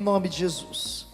Em nome de Jesus.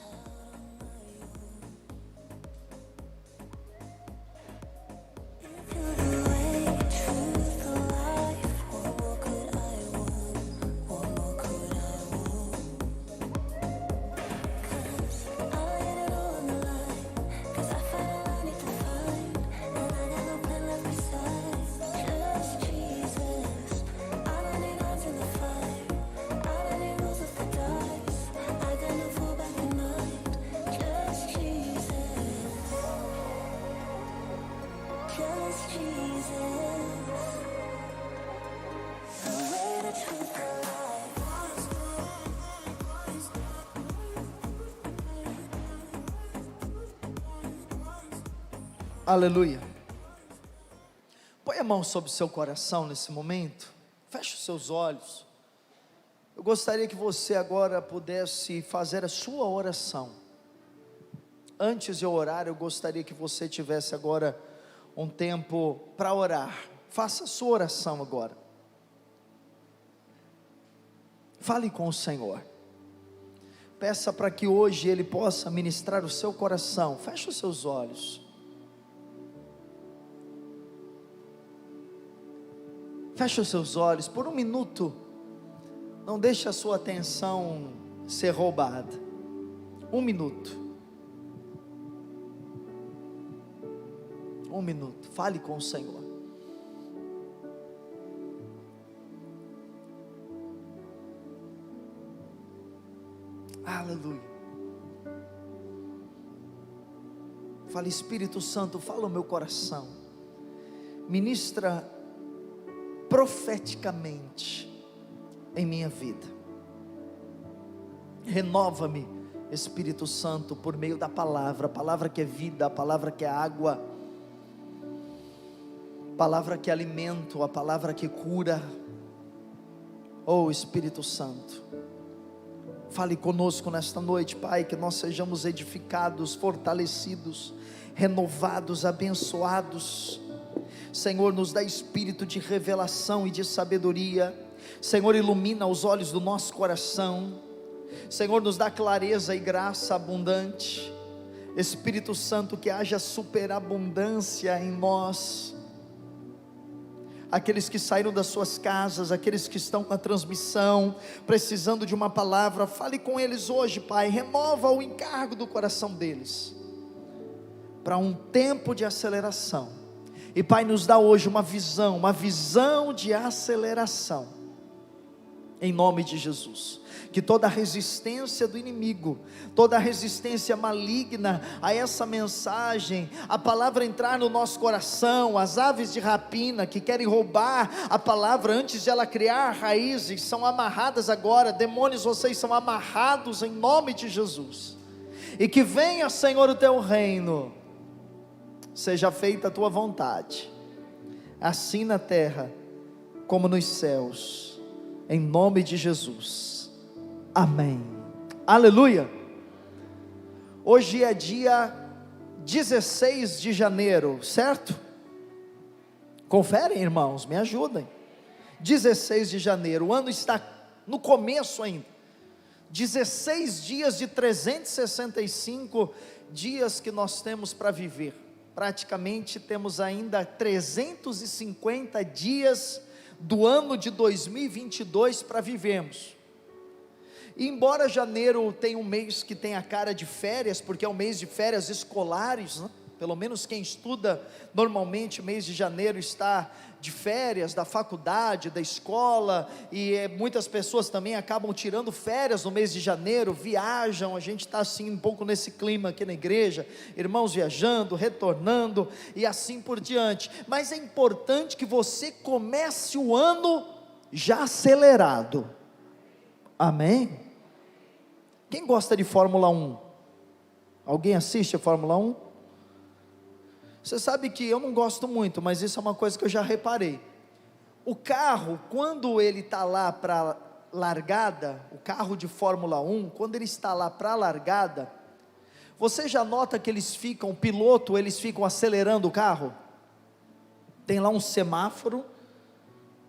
Aleluia. Põe a mão sobre o seu coração nesse momento. Feche os seus olhos. Eu gostaria que você agora pudesse fazer a sua oração. Antes de eu orar, eu gostaria que você tivesse agora um tempo para orar. Faça a sua oração agora. Fale com o Senhor. Peça para que hoje Ele possa ministrar o seu coração. Feche os seus olhos. Feche os seus olhos por um minuto. Não deixe a sua atenção ser roubada. Um minuto. Um minuto. Fale com o Senhor. Aleluia. Fale, Espírito Santo, fala o meu coração. Ministra profeticamente em minha vida. Renova-me, Espírito Santo, por meio da palavra, a palavra que é vida, a palavra que é água, a palavra que é alimento, a palavra que cura. Oh Espírito Santo, fale conosco nesta noite, Pai, que nós sejamos edificados, fortalecidos, renovados, abençoados. Senhor, nos dá espírito de revelação e de sabedoria. Senhor, ilumina os olhos do nosso coração. Senhor, nos dá clareza e graça abundante. Espírito Santo, que haja superabundância em nós. Aqueles que saíram das suas casas, aqueles que estão na transmissão, precisando de uma palavra, fale com eles hoje, Pai. Renova o encargo do coração deles, para um tempo de aceleração. E Pai, nos dá hoje uma visão de aceleração, em nome de Jesus. Que toda a resistência do inimigo, toda a resistência maligna a essa mensagem, a palavra entrar no nosso coração, as aves de rapina que querem roubar a palavra antes de ela criar raízes, são amarradas agora. Demônios, vocês são amarrados em nome de Jesus. E que venha, Senhor, o teu reino. Seja feita a tua vontade, assim na terra como nos céus, em nome de Jesus, amém, aleluia. Hoje é dia 16 de janeiro, certo? Conferem, irmãos, me ajudem. 16 de janeiro, o ano está no começo ainda. 16 dias de 365 dias que nós temos para viver. Praticamente temos ainda 350 dias do ano de 2022 para vivermos. E embora janeiro tenha um mês que tem a cara de férias, porque é um mês de férias escolares, né? Pelo menos quem estuda, normalmente o mês de janeiro está de férias da faculdade, da escola, e muitas pessoas também acabam tirando férias no mês de janeiro, viajam. A gente está assim um pouco nesse clima aqui na igreja, irmãos viajando, retornando e assim por diante. Mas é importante que você comece o ano já acelerado, amém? Quem gosta de Fórmula 1? Alguém assiste a Fórmula 1? Você sabe que eu não gosto muito, mas isso é uma coisa que eu já reparei. O carro, quando ele está lá para largada, o carro de Fórmula 1, quando ele está lá para a largada, você já nota que eles ficam acelerando o carro? Tem lá um semáforo,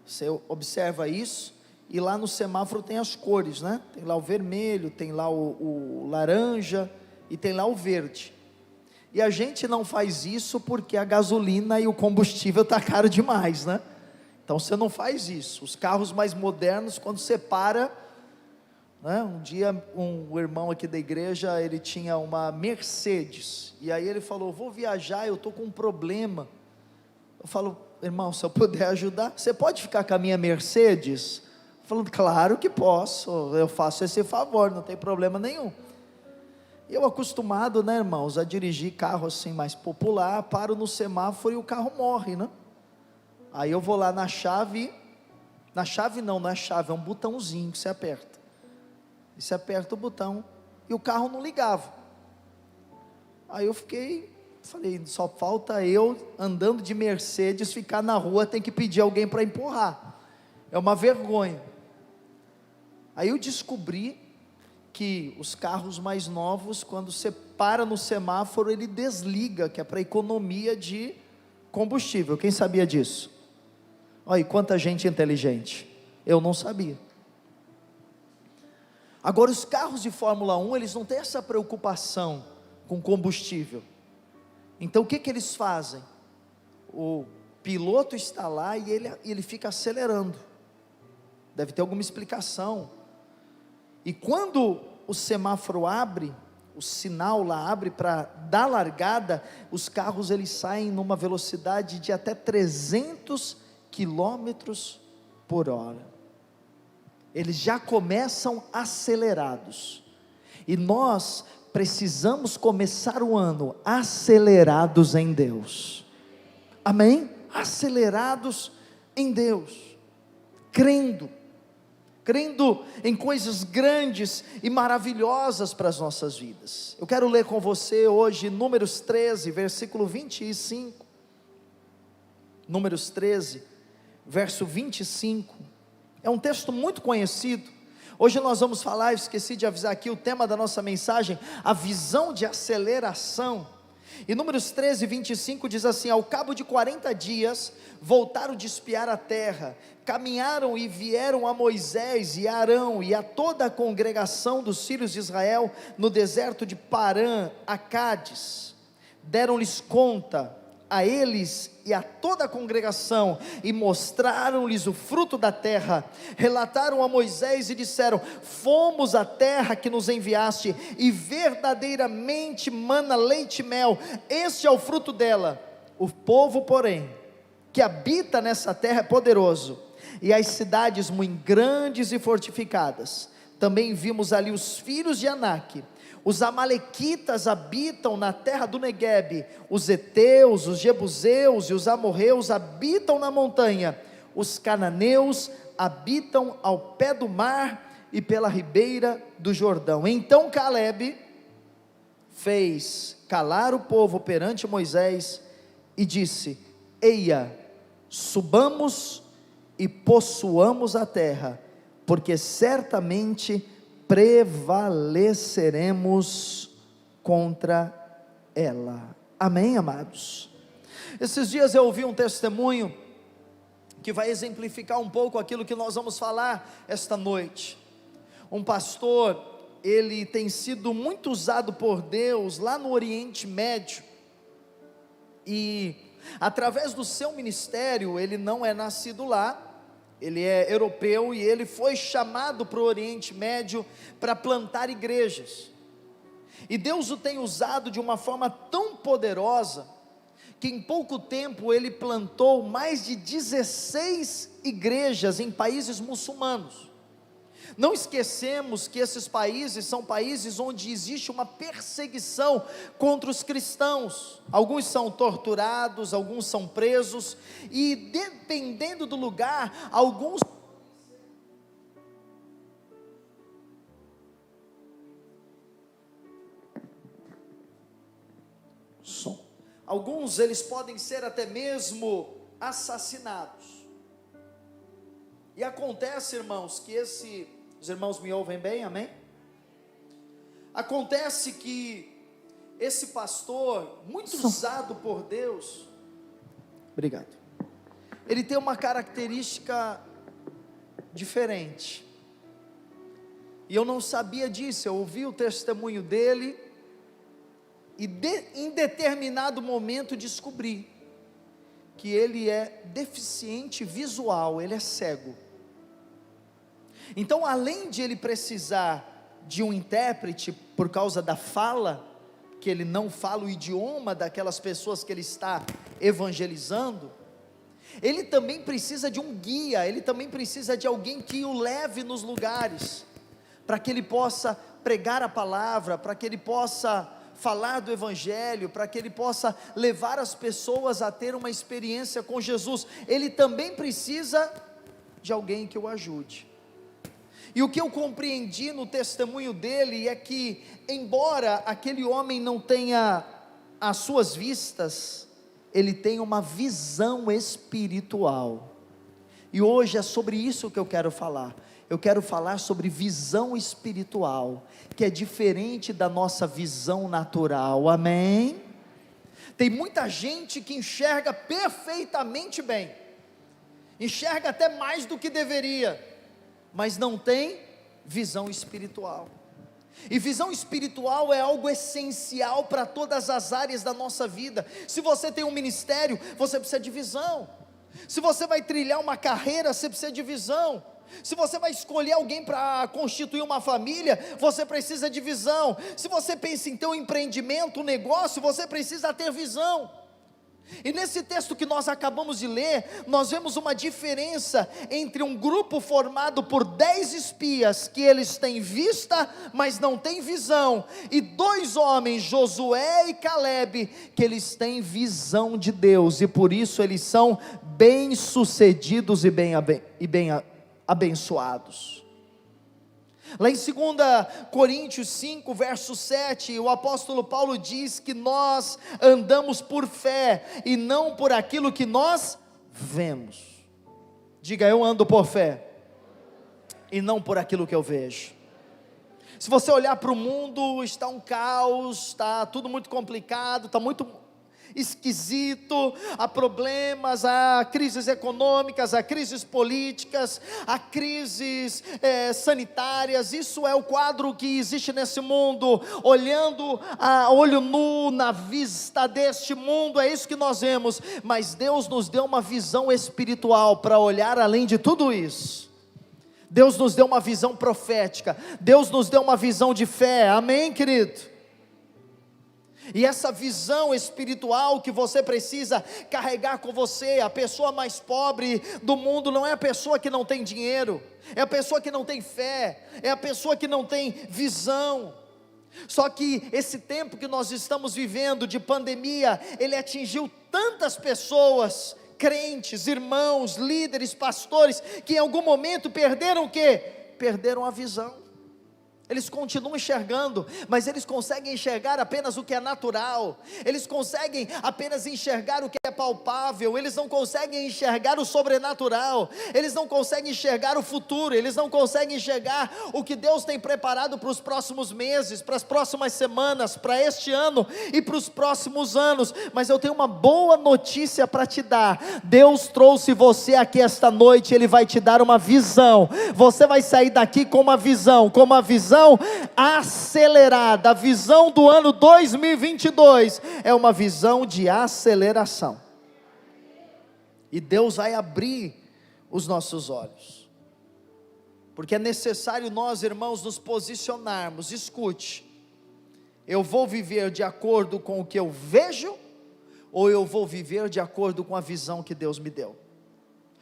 você observa isso, e lá no semáforo tem as cores, né? Tem lá o vermelho, tem lá o laranja e tem lá o verde. E a gente não faz isso porque a gasolina e o combustível está caro demais, né? Então você não faz isso. Os carros mais modernos, quando você para, né? Um dia um irmão aqui da igreja, ele tinha uma Mercedes, e aí ele falou: vou viajar, eu estou com um problema. Eu falo: irmão, se eu puder ajudar, você pode ficar com a minha Mercedes? Falando: claro que posso, eu faço esse favor, não tem problema nenhum. Eu acostumado, né, irmãos, a dirigir carro assim mais popular, paro no semáforo e o carro morre, né? Aí eu vou lá na chave não é chave, é um botãozinho que você aperta, e você aperta o botão, e o carro não ligava. Aí eu falei, só falta eu, andando de Mercedes, ficar na rua, tem que pedir alguém para empurrar, é uma vergonha. Aí eu descobri que os carros mais novos, quando você para no semáforo, ele desliga, que é para economia de combustível. Quem sabia disso? Olha, quanta gente inteligente, eu não sabia. Agora, os carros de Fórmula 1, eles não têm essa preocupação com combustível. Então o que eles fazem? O piloto está lá e ele fica acelerando, deve ter alguma explicação, e quando o semáforo abre, o sinal lá abre para dar largada, os carros eles saem numa velocidade de até 300 quilômetros por hora, eles já começam acelerados, e nós precisamos começar o ano acelerados em Deus, amém? Acelerados em Deus, crendo em coisas grandes e maravilhosas para as nossas vidas. Eu quero ler com você hoje Números 13, versículo 25, Números 13, verso 25, é um texto muito conhecido. Hoje nós vamos falar, eu esqueci de avisar aqui, o tema da nossa mensagem, a visão de aceleração. E Números 13, 25 diz assim: ao cabo de 40 dias, voltaram de espiar a terra, caminharam e vieram a Moisés e a Arão e a toda a congregação dos filhos de Israel, no deserto de Parã, a Cádiz, deram-lhes conta, a eles e a toda a congregação, e mostraram-lhes o fruto da terra, relataram a Moisés e disseram: fomos à terra que nos enviaste, e verdadeiramente mana leite e mel, este é o fruto dela. O povo, porém, que habita nessa terra é poderoso, e as cidades muito grandes e fortificadas. Também vimos ali os filhos de Anak. Os amalequitas habitam na terra do Neguebe, os heteus, os jebuseus e os amorreus habitam na montanha, os cananeus habitam ao pé do mar e pela ribeira do Jordão. Então Calebe fez calar o povo perante Moisés e disse: eia, subamos e possuamos a terra, porque certamente prevaleceremos contra ela. Amém, amados? Esses dias eu ouvi um testemunho que vai exemplificar um pouco aquilo que nós vamos falar esta noite. Um pastor, ele tem sido muito usado por Deus lá no Oriente Médio, e através do seu ministério, ele não é nascido lá, ele é europeu, e ele foi chamado para o Oriente Médio para plantar igrejas, e Deus o tem usado de uma forma tão poderosa, que em pouco tempo ele plantou mais de 16 igrejas em países muçulmanos. Não esquecemos que esses países são países onde existe uma perseguição contra os cristãos. Alguns são torturados, alguns são presos, e dependendo do lugar, alguns eles podem ser até mesmo assassinados. E acontece, irmãos, que os irmãos me ouvem bem, amém? Acontece que esse pastor, muito usado por Deus, obrigado, ele tem uma característica diferente. E eu não sabia disso, eu ouvi o testemunho dele, e em determinado momento descobri que ele é deficiente visual, ele é cego. Então, além de ele precisar de um intérprete por causa da fala, que ele não fala o idioma daquelas pessoas que ele está evangelizando, ele também precisa de um guia, ele também precisa de alguém que o leve nos lugares, para que ele possa pregar a palavra, para que ele possa falar do evangelho, para que ele possa levar as pessoas a ter uma experiência com Jesus. Ele também precisa de alguém que o ajude. E o que eu compreendi no testemunho dele é que, embora aquele homem não tenha as suas vistas, ele tem uma visão espiritual. E hoje é sobre isso que eu quero falar. Eu quero falar sobre visão espiritual, que é diferente da nossa visão natural, amém? Tem muita gente que enxerga perfeitamente bem, enxerga até mais do que deveria, mas não tem visão espiritual. E visão espiritual é algo essencial para todas as áreas da nossa vida. Se você tem um ministério, você precisa de visão. Se você vai trilhar uma carreira, você precisa de visão. Se você vai escolher alguém para constituir uma família, você precisa de visão. Se você pensa em ter um empreendimento, um negócio, você precisa ter visão. E nesse texto que nós acabamos de ler, nós vemos uma diferença entre um grupo formado por 10 espias, que eles têm vista, mas não têm visão, e 2 homens, Josué e Calebe, que eles têm visão de Deus, e por isso eles são bem-sucedidos e bem abençoados. Lá em 2 Coríntios 5, verso 7, o apóstolo Paulo diz que nós andamos por fé, e não por aquilo que nós vemos. Diga: eu ando por fé, e não por aquilo que eu vejo. Se você olhar para o mundo, está um caos, está tudo muito complicado, está muito esquisito, há problemas, há crises econômicas, há crises políticas, há crises sanitárias. Isso é o quadro que existe nesse mundo. Olhando a olho nu na vista deste mundo, é isso que nós vemos, mas Deus nos deu uma visão espiritual para olhar além de tudo isso. Deus nos deu uma visão profética, Deus nos deu uma visão de fé, amém, querido? E essa visão espiritual que você precisa carregar com você. A pessoa mais pobre do mundo não é a pessoa que não tem dinheiro, é a pessoa que não tem fé, é a pessoa que não tem visão. Só que esse tempo que nós estamos vivendo de pandemia, ele atingiu tantas pessoas, crentes, irmãos, líderes, pastores, que em algum momento perderam o quê? Perderam a visão. Eles continuam enxergando, mas eles conseguem enxergar apenas o que é natural, eles conseguem apenas enxergar o que é palpável, eles não conseguem enxergar o sobrenatural, eles não conseguem enxergar o futuro, eles não conseguem enxergar o que Deus tem preparado para os próximos meses, para as próximas semanas, para este ano e para os próximos anos. Mas eu tenho uma boa notícia para te dar: Deus trouxe você aqui esta noite, Ele vai te dar uma visão. Você vai sair daqui com uma visão acelerada. A visão do ano 2022 é uma visão de aceleração, e Deus vai abrir os nossos olhos, porque é necessário nós, irmãos, nos posicionarmos. Escute: eu vou viver de acordo com o que eu vejo, ou eu vou viver de acordo com a visão que Deus me deu?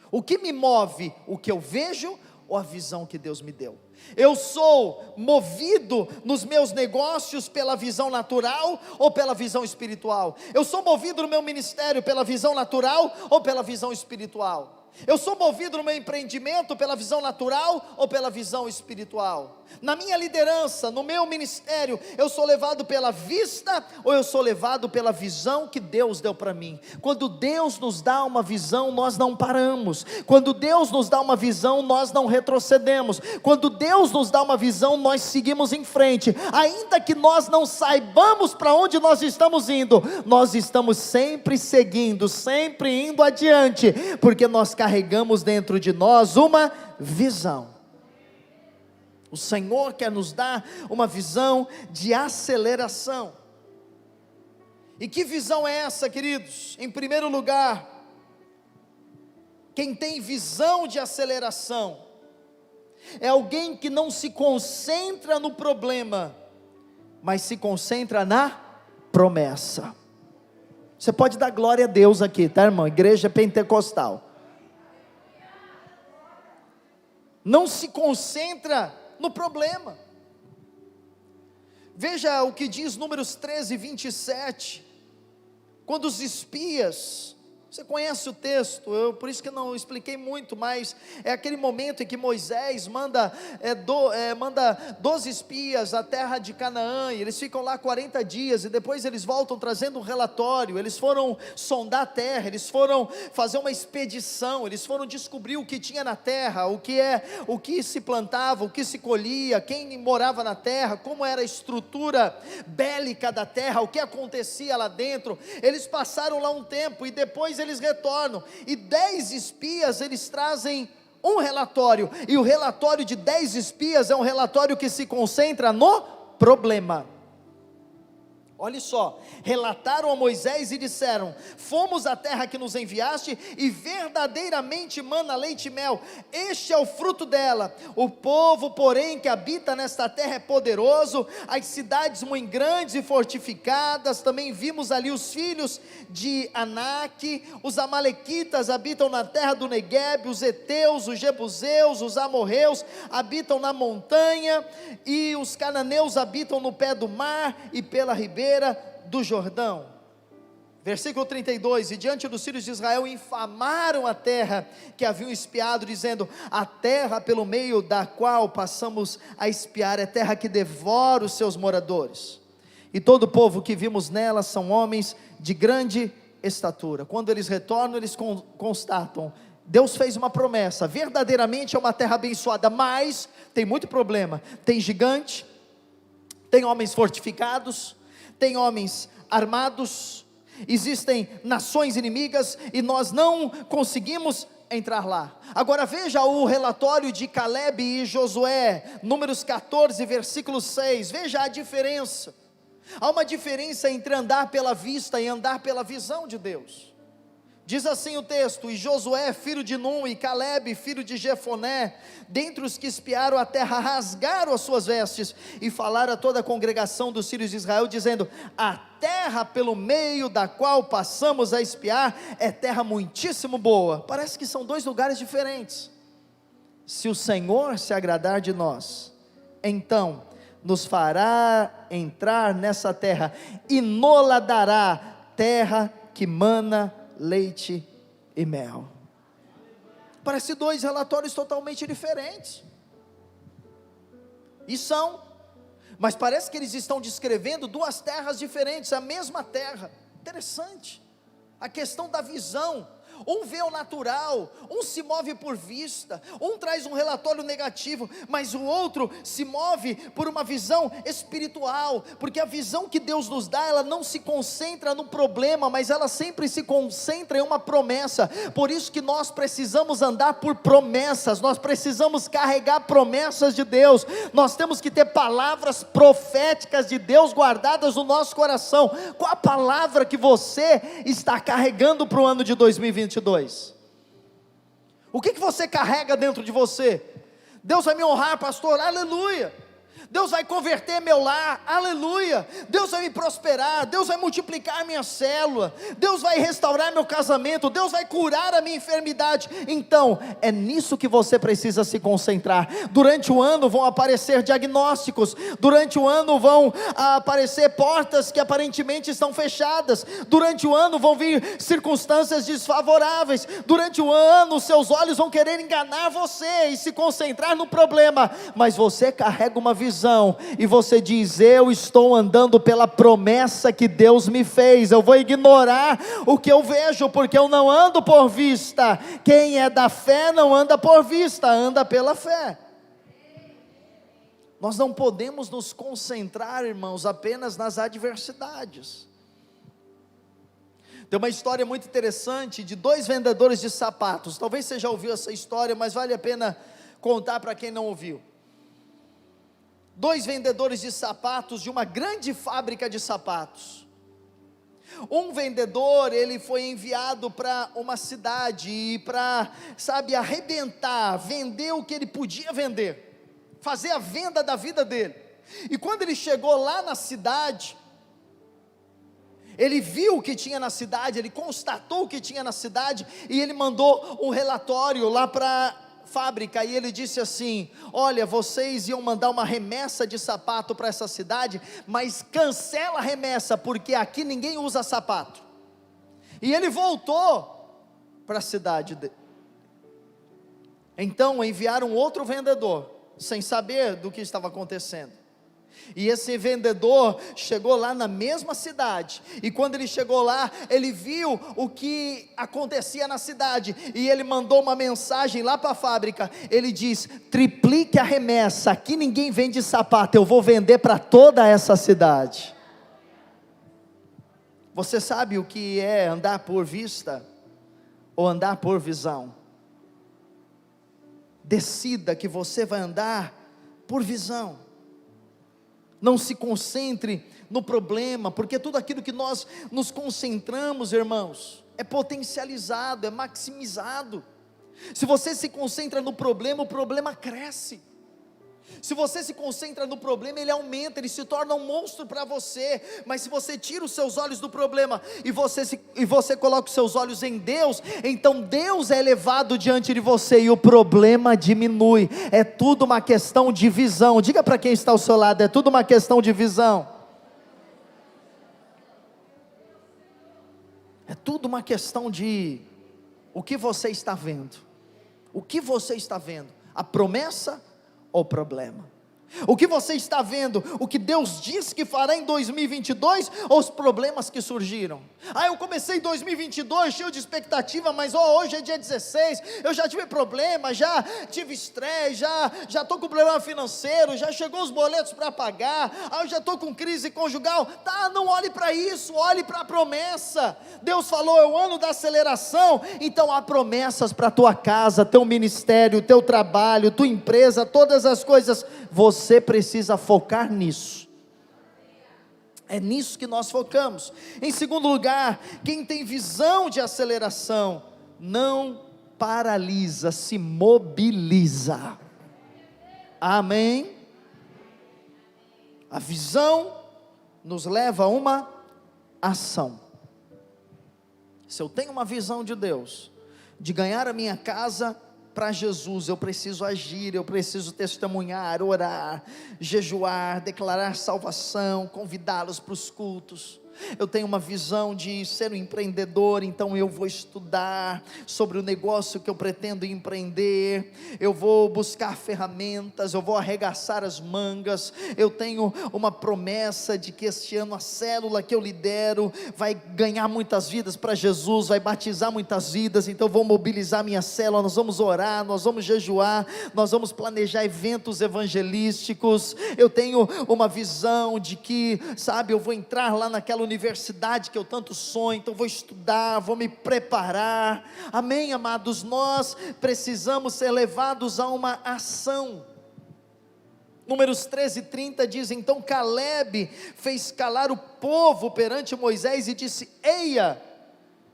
O que me move, o que eu vejo ou a visão que Deus me deu? Eu sou movido nos meus negócios pela visão natural ou pela visão espiritual? Eu sou movido no meu ministério pela visão natural ou pela visão espiritual? Eu sou movido no meu empreendimento pela visão natural ou pela visão espiritual? Na minha liderança, no meu ministério, eu sou levado pela vista ou eu sou levado pela visão que Deus deu para mim? Quando Deus nos dá uma visão, nós não paramos. Quando Deus nos dá uma visão, nós não retrocedemos. Quando Deus nos dá uma visão, nós seguimos em frente. Ainda que nós não saibamos para onde nós estamos indo, nós estamos sempre seguindo, sempre indo adiante, porque nós carregamos dentro de nós uma visão. O Senhor quer nos dar uma visão de aceleração. E que visão é essa, queridos? Em primeiro lugar, quem tem visão de aceleração é alguém que não se concentra no problema, mas se concentra na promessa. Você pode dar glória a Deus aqui, tá, irmão? Igreja pentecostal. Não se concentra no problema. Veja o que diz Números 13, 27. Quando os espias, você conhece o texto, por isso que eu não expliquei muito, mas é aquele momento em que Moisés manda 12 espias à terra de Canaã, e eles ficam lá 40 dias, e depois eles voltam trazendo um relatório. Eles foram sondar a terra, eles foram fazer uma expedição, eles foram descobrir o que tinha na terra, o que se plantava, o que se colhia, quem morava na terra, como era a estrutura bélica da terra, o que acontecia lá dentro. Eles passaram lá um tempo, e depois eles retornam, e 10 espias, eles trazem um relatório, e o relatório de 10 espias é um relatório que se concentra no problema. Olha só, relataram a Moisés e disseram: fomos à terra que nos enviaste, e verdadeiramente mana leite e mel, este é o fruto dela. O povo, porém, que habita nesta terra é poderoso, as cidades muito grandes e fortificadas. Também vimos ali os filhos de Anak, os amalequitas habitam na terra do Neguebe, os heteus, os jebuseus, os amorreus habitam na montanha, e os cananeus habitam no pé do mar e pela ribeira do Jordão. Versículo 32: e diante dos filhos de Israel infamaram a terra que haviam espiado, dizendo: a terra pelo meio da qual passamos a espiar é terra que devora os seus moradores, e todo o povo que vimos nela são homens de grande estatura. Quando eles retornam, eles constatam: Deus fez uma promessa, verdadeiramente é uma terra abençoada, mas tem muito problema, tem gigante, tem homens fortificados, tem homens armados, existem nações inimigas, e nós não conseguimos entrar lá. Agora veja o relatório de Caleb e Josué, Números 14, versículo 6, veja a diferença. Há uma diferença entre andar pela vista e andar pela visão de Deus. Diz assim o texto: e Josué, filho de Num, e Caleb, filho de Jefoné, dentre os que espiaram a terra, rasgaram as suas vestes, e falaram a toda a congregação dos filhos de Israel, dizendo: a terra pelo meio da qual passamos a espiar, é terra muitíssimo boa. Parece que são dois lugares diferentes. Se o Senhor se agradar de nós, então nos fará entrar nessa terra, e nola dará, terra que mana leite e mel. Parece dois relatórios totalmente diferentes, e são, mas parece que eles estão descrevendo duas terras diferentes, a mesma terra. Interessante, a questão da visão. Um vê o natural, um se move por vista, um traz um relatório negativo, mas o outro se move por uma visão espiritual, porque a visão que Deus nos dá, ela não se concentra no problema, mas ela sempre se concentra em uma promessa. Por isso que nós precisamos andar por promessas, nós precisamos carregar promessas de Deus, nós temos que ter palavras proféticas de Deus guardadas no nosso coração. Qual a palavra que você está carregando para o ano de 2022? O que você carrega dentro de você? Deus vai me honrar, pastor, aleluia. Deus vai converter meu lar, aleluia. Deus vai me prosperar, Deus vai multiplicar minha célula, Deus vai restaurar meu casamento, Deus vai curar a minha enfermidade. Então, é nisso que você precisa se concentrar. Durante o ano vão aparecer diagnósticos, durante o ano vão aparecer portas que aparentemente estão fechadas, durante o ano vão vir circunstâncias desfavoráveis, durante o ano seus olhos vão querer enganar você e se concentrar no problema, mas você carrega uma visão, e você diz: eu estou andando pela promessa que Deus me fez, eu vou ignorar o que eu vejo, porque eu não ando por vista. Quem é da fé não anda por vista, anda pela fé. Nós não podemos nos concentrar, irmãos, apenas nas adversidades. Tem uma história muito interessante de dois vendedores de sapatos. Talvez você já ouviu essa história, mas vale a pena contar para quem não ouviu. Dois vendedores de sapatos de uma grande fábrica de sapatos. Um vendedor, ele foi enviado para uma cidade e para, arrebentar, vender o que ele podia vender, fazer a venda da vida dele. E quando ele chegou lá na cidade, ele viu o que tinha na cidade, ele constatou o que tinha na cidade, e ele mandou um relatório lá para a fábrica, e ele disse assim: olha, vocês iam mandar uma remessa de sapato para essa cidade, mas cancela a remessa, porque aqui ninguém usa sapato. E ele voltou para a cidade dele. Então enviaram outro vendedor, sem saber do que estava acontecendo. E esse vendedor chegou lá na mesma cidade, e quando ele chegou lá, ele viu o que acontecia na cidade, e ele mandou uma mensagem lá para a fábrica. Ele diz: triplique a remessa, aqui ninguém vende sapato, eu vou vender para toda essa cidade. Você sabe o que é andar por vista, ou andar por visão? Decida que você vai andar por visão. Não se concentre no problema, porque tudo aquilo que nós nos concentramos, irmãos, é potencializado, é maximizado. Se você se concentra no problema, o problema cresce. Se você se concentra no problema, ele aumenta, ele se torna um monstro para você. Mas se você tira os seus olhos do problema e você coloca os seus olhos em Deus, então Deus é elevado diante de você e o problema diminui. É tudo uma questão de visão. Diga para quem está ao seu lado: é tudo uma questão de visão. É tudo uma questão de o que você está vendo. O que você está vendo? A promessa ou problema? O que você está vendo? O que Deus disse que fará em 2022 ou os problemas que surgiram? Eu comecei 2022 cheio de expectativa, mas hoje é dia 16, eu já tive problema, já tive estresse, já estou com problema financeiro, já chegou os boletos para pagar, eu já estou com crise conjugal. Não olhe para isso, olhe para a promessa. Deus falou: é o ano da aceleração. Então há promessas para a tua casa, teu ministério, teu trabalho, tua empresa, todas as coisas. Você precisa focar nisso. É nisso que nós focamos. Em segundo lugar, quem tem visão de aceleração não paralisa, se mobiliza. Amém? A visão nos leva a uma ação. Se eu tenho uma visão de Deus, de ganhar a minha casa para Jesus, eu preciso agir, eu preciso testemunhar, orar, jejuar, declarar salvação, convidá-los para os cultos. Eu tenho uma visão de ser um empreendedor, então eu vou estudar sobre o negócio que eu pretendo empreender, eu vou buscar ferramentas, eu vou arregaçar as mangas. Eu tenho uma promessa de que este ano a célula que eu lidero vai ganhar muitas vidas para Jesus, vai batizar muitas vidas, então eu vou mobilizar minha célula, nós vamos orar, nós vamos jejuar, nós vamos planejar eventos evangelísticos. Eu tenho uma visão de que, eu vou entrar lá naquela universidade que eu tanto sonho, então vou estudar, vou me preparar. Amém, amados? Nós precisamos ser levados a uma ação. Números 13:30 diz: então Caleb fez calar o povo perante Moisés e disse: eia,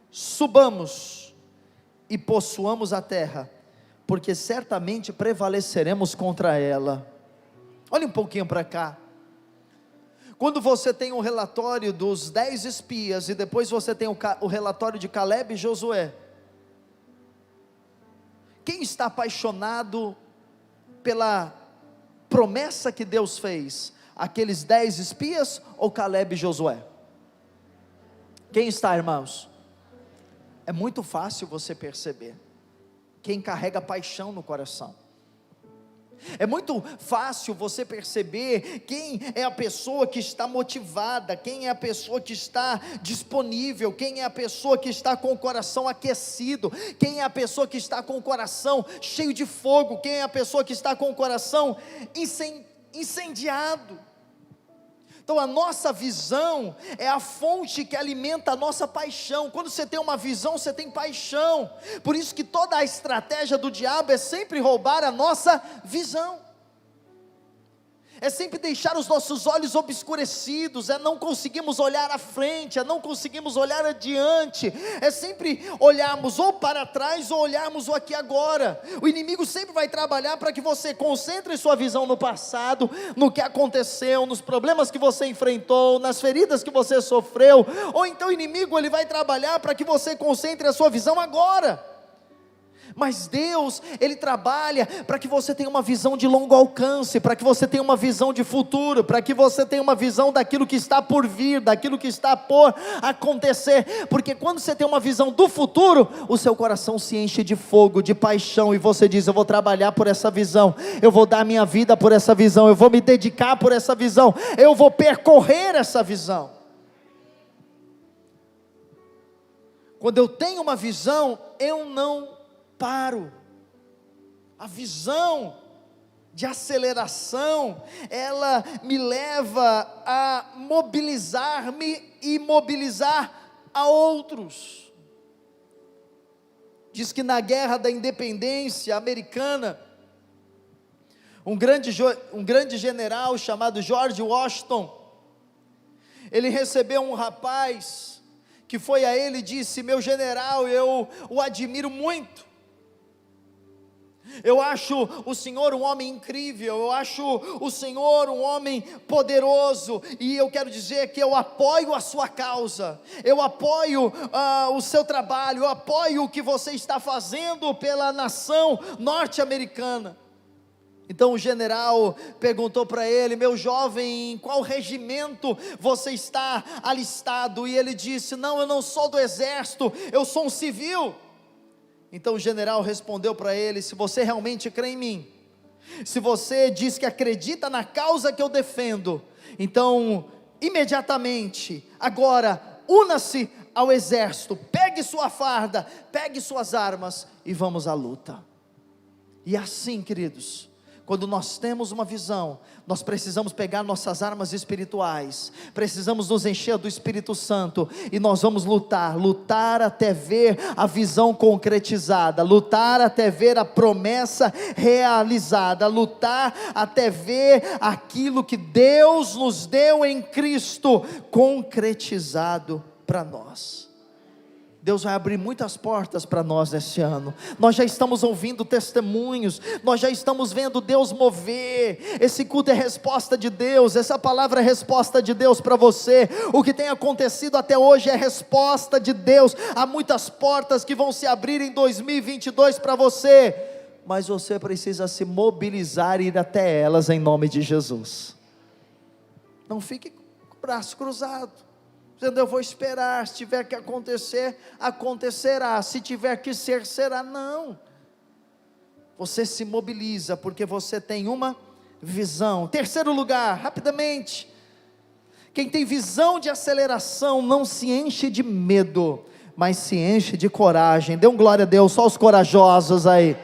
subamos e possuamos a terra, porque certamente prevaleceremos contra ela. Olha um pouquinho para cá. Quando você tem um relatório dos 10 espias, e depois você tem o relatório de Caleb e Josué, quem está apaixonado pela promessa que Deus fez? Aqueles 10 espias ou Caleb e Josué? Quem está, irmãos? É muito fácil você perceber quem carrega paixão no coração. É muito fácil você perceber quem é a pessoa que está motivada, quem é a pessoa que está disponível, quem é a pessoa que está com o coração aquecido, quem é a pessoa que está com o coração cheio de fogo, quem é a pessoa que está com o coração incendiado. Então a nossa visão é a fonte que alimenta a nossa paixão. Quando você tem uma visão, você tem paixão. Por isso que toda a estratégia do diabo é sempre roubar a nossa visão. É sempre deixar os nossos olhos obscurecidos, é não conseguirmos olhar à frente, é não conseguirmos olhar adiante, é sempre olharmos ou para trás ou olharmos o aqui e agora. O inimigo sempre vai trabalhar para que você concentre sua visão no passado, no que aconteceu, nos problemas que você enfrentou, nas feridas que você sofreu, ou então o inimigo ele vai trabalhar para que você concentre a sua visão agora. Mas Deus, Ele trabalha para que você tenha uma visão de longo alcance, para que você tenha uma visão de futuro, para que você tenha uma visão daquilo que está por vir, daquilo que está por acontecer, porque quando você tem uma visão do futuro, o seu coração se enche de fogo, de paixão, e você diz: eu vou trabalhar por essa visão, eu vou dar minha vida por essa visão, eu vou me dedicar por essa visão, eu vou percorrer essa visão. Quando eu tenho uma visão, eu não paro. A visão de aceleração, ela me leva a mobilizar-me e mobilizar a outros. Diz que na guerra da independência americana, um grande general chamado George Washington, ele recebeu um rapaz que foi a ele e disse: meu general, eu o admiro muito. Eu acho o senhor um homem incrível, eu acho o senhor um homem poderoso, e eu quero dizer que eu apoio a sua causa, eu apoio o seu trabalho, eu apoio o que você está fazendo pela nação norte-americana. Então o general perguntou para ele: meu jovem, em qual regimento você está alistado? E ele disse: não, eu não sou do exército, eu sou um civil. Então o general respondeu para ele: se você realmente crê em mim, se você diz que acredita na causa que eu defendo, então imediatamente, agora, una-se ao exército, pegue sua farda, pegue suas armas e vamos à luta. E assim, queridos, quando nós temos uma visão, nós precisamos pegar nossas armas espirituais, precisamos nos encher do Espírito Santo, e nós vamos lutar até ver a visão concretizada, lutar até ver a promessa realizada, lutar até ver aquilo que Deus nos deu em Cristo concretizado para nós. Deus vai abrir muitas portas para nós nesse ano. Nós já estamos ouvindo testemunhos, nós já estamos vendo Deus mover. Esse culto é resposta de Deus, essa palavra é resposta de Deus para você. O que tem acontecido até hoje é resposta de Deus. Há muitas portas que vão se abrir em 2022 para você, mas você precisa se mobilizar e ir até elas em nome de Jesus. Não fique com o braço cruzado, dizendo: eu vou esperar, se tiver que acontecer, acontecerá, se tiver que ser, será. Não, você se mobiliza, porque você tem uma visão. Terceiro lugar, rapidamente, quem tem visão de aceleração não se enche de medo, mas se enche de coragem. Dê um glória a Deus, só os corajosos aí.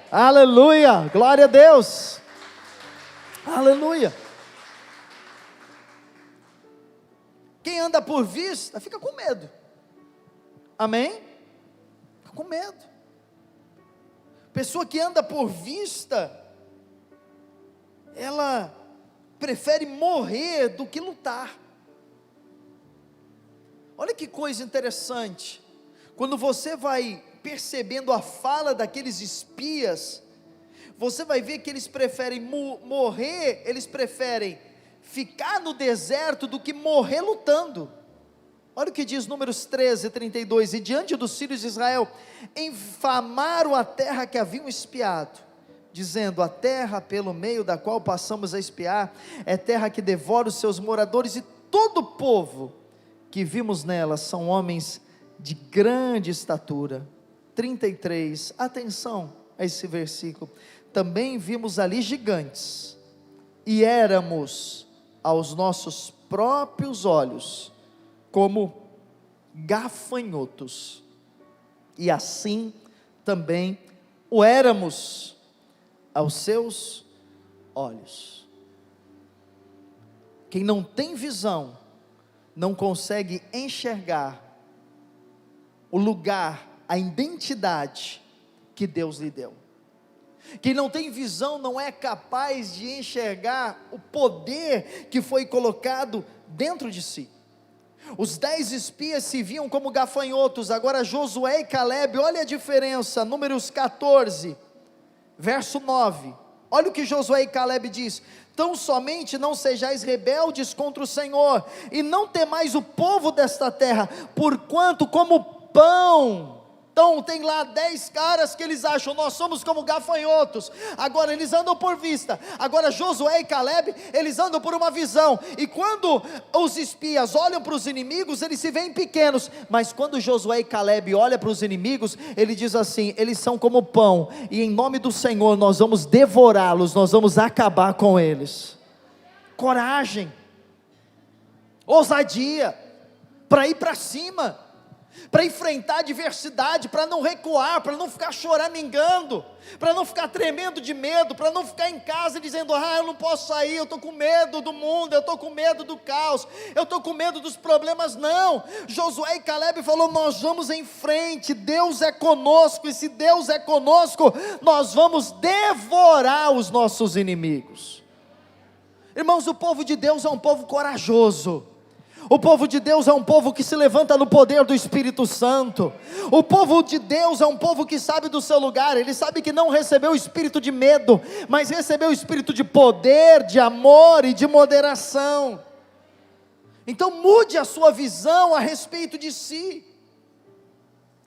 Aleluia, glória a Deus, aleluia. Quem anda por vista, fica com medo. Amém? Fica com medo. Pessoa que anda por vista, ela prefere morrer do que lutar. Olha que coisa interessante. Quando você vai percebendo a fala daqueles espias, você vai ver que eles preferem morrer, eles preferem ficar no deserto do que morrer lutando. Olha o que diz Números 13:32: e diante dos filhos de Israel, infamaram a terra que haviam espiado, dizendo: a terra pelo meio da qual passamos a espiar, é terra que devora os seus moradores, e todo o povo que vimos nela, são homens de grande estatura. 33, atenção a esse versículo: também vimos ali gigantes, e éramos aos nossos próprios olhos como gafanhotos, e assim também o éramos aos seus olhos. Quem não tem visão, não consegue enxergar o lugar, a identidade que Deus lhe deu. Quem não tem visão não é capaz de enxergar o poder que foi colocado dentro de si. Os 10 espias se viam como gafanhotos. Agora Josué e Caleb, olha a diferença. Números 14, verso 9, olha o que Josué e Caleb diz: tão somente não sejais rebeldes contra o Senhor, e não temais o povo desta terra, porquanto como pão. Então tem lá 10 caras que eles acham, nós somos como gafanhotos. Agora eles andam por vista. Agora Josué e Caleb, eles andam por uma visão. E quando os espias olham para os inimigos, eles se veem pequenos. Mas quando Josué e Caleb olham para os inimigos, ele diz assim: eles são como pão, e em nome do Senhor nós vamos devorá-los, nós vamos acabar com eles. Coragem, ousadia, para ir para cima, para enfrentar a adversidade, para não recuar, para não ficar choramingando, para não ficar tremendo de medo, para não ficar em casa dizendo: eu não posso sair, eu estou com medo do mundo, eu estou com medo do caos, eu estou com medo dos problemas. Não, Josué e Caleb falou: nós vamos em frente, Deus é conosco, e se Deus é conosco, nós vamos devorar os nossos inimigos. Irmãos, o povo de Deus é um povo corajoso. O povo de Deus é um povo que se levanta no poder do Espírito Santo. O povo de Deus é um povo que sabe do seu lugar. Ele sabe que não recebeu o espírito de medo, mas recebeu o espírito de poder, de amor e de moderação. Então mude a sua visão a respeito de si.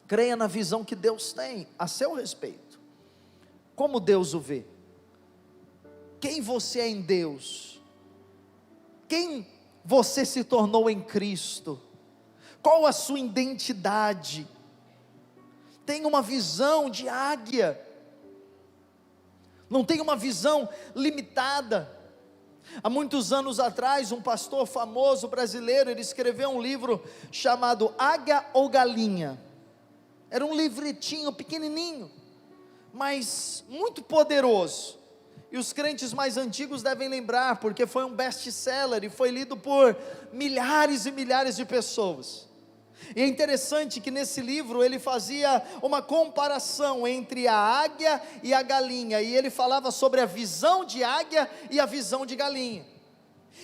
Creia na visão que Deus tem a seu respeito. Como Deus o vê? Quem você é em Deus? Quem você se tornou em Cristo? Qual a sua identidade? Tenha uma visão de águia, não tenha uma visão limitada. Há muitos anos atrás, um pastor famoso brasileiro, ele escreveu um livro chamado Águia ou Galinha. Era um livretinho pequenininho, mas muito poderoso. E os crentes mais antigos devem lembrar, porque foi um best-seller e foi lido por milhares e milhares de pessoas. E é interessante que nesse livro ele fazia uma comparação entre a águia e a galinha, e ele falava sobre a visão de águia e a visão de galinha.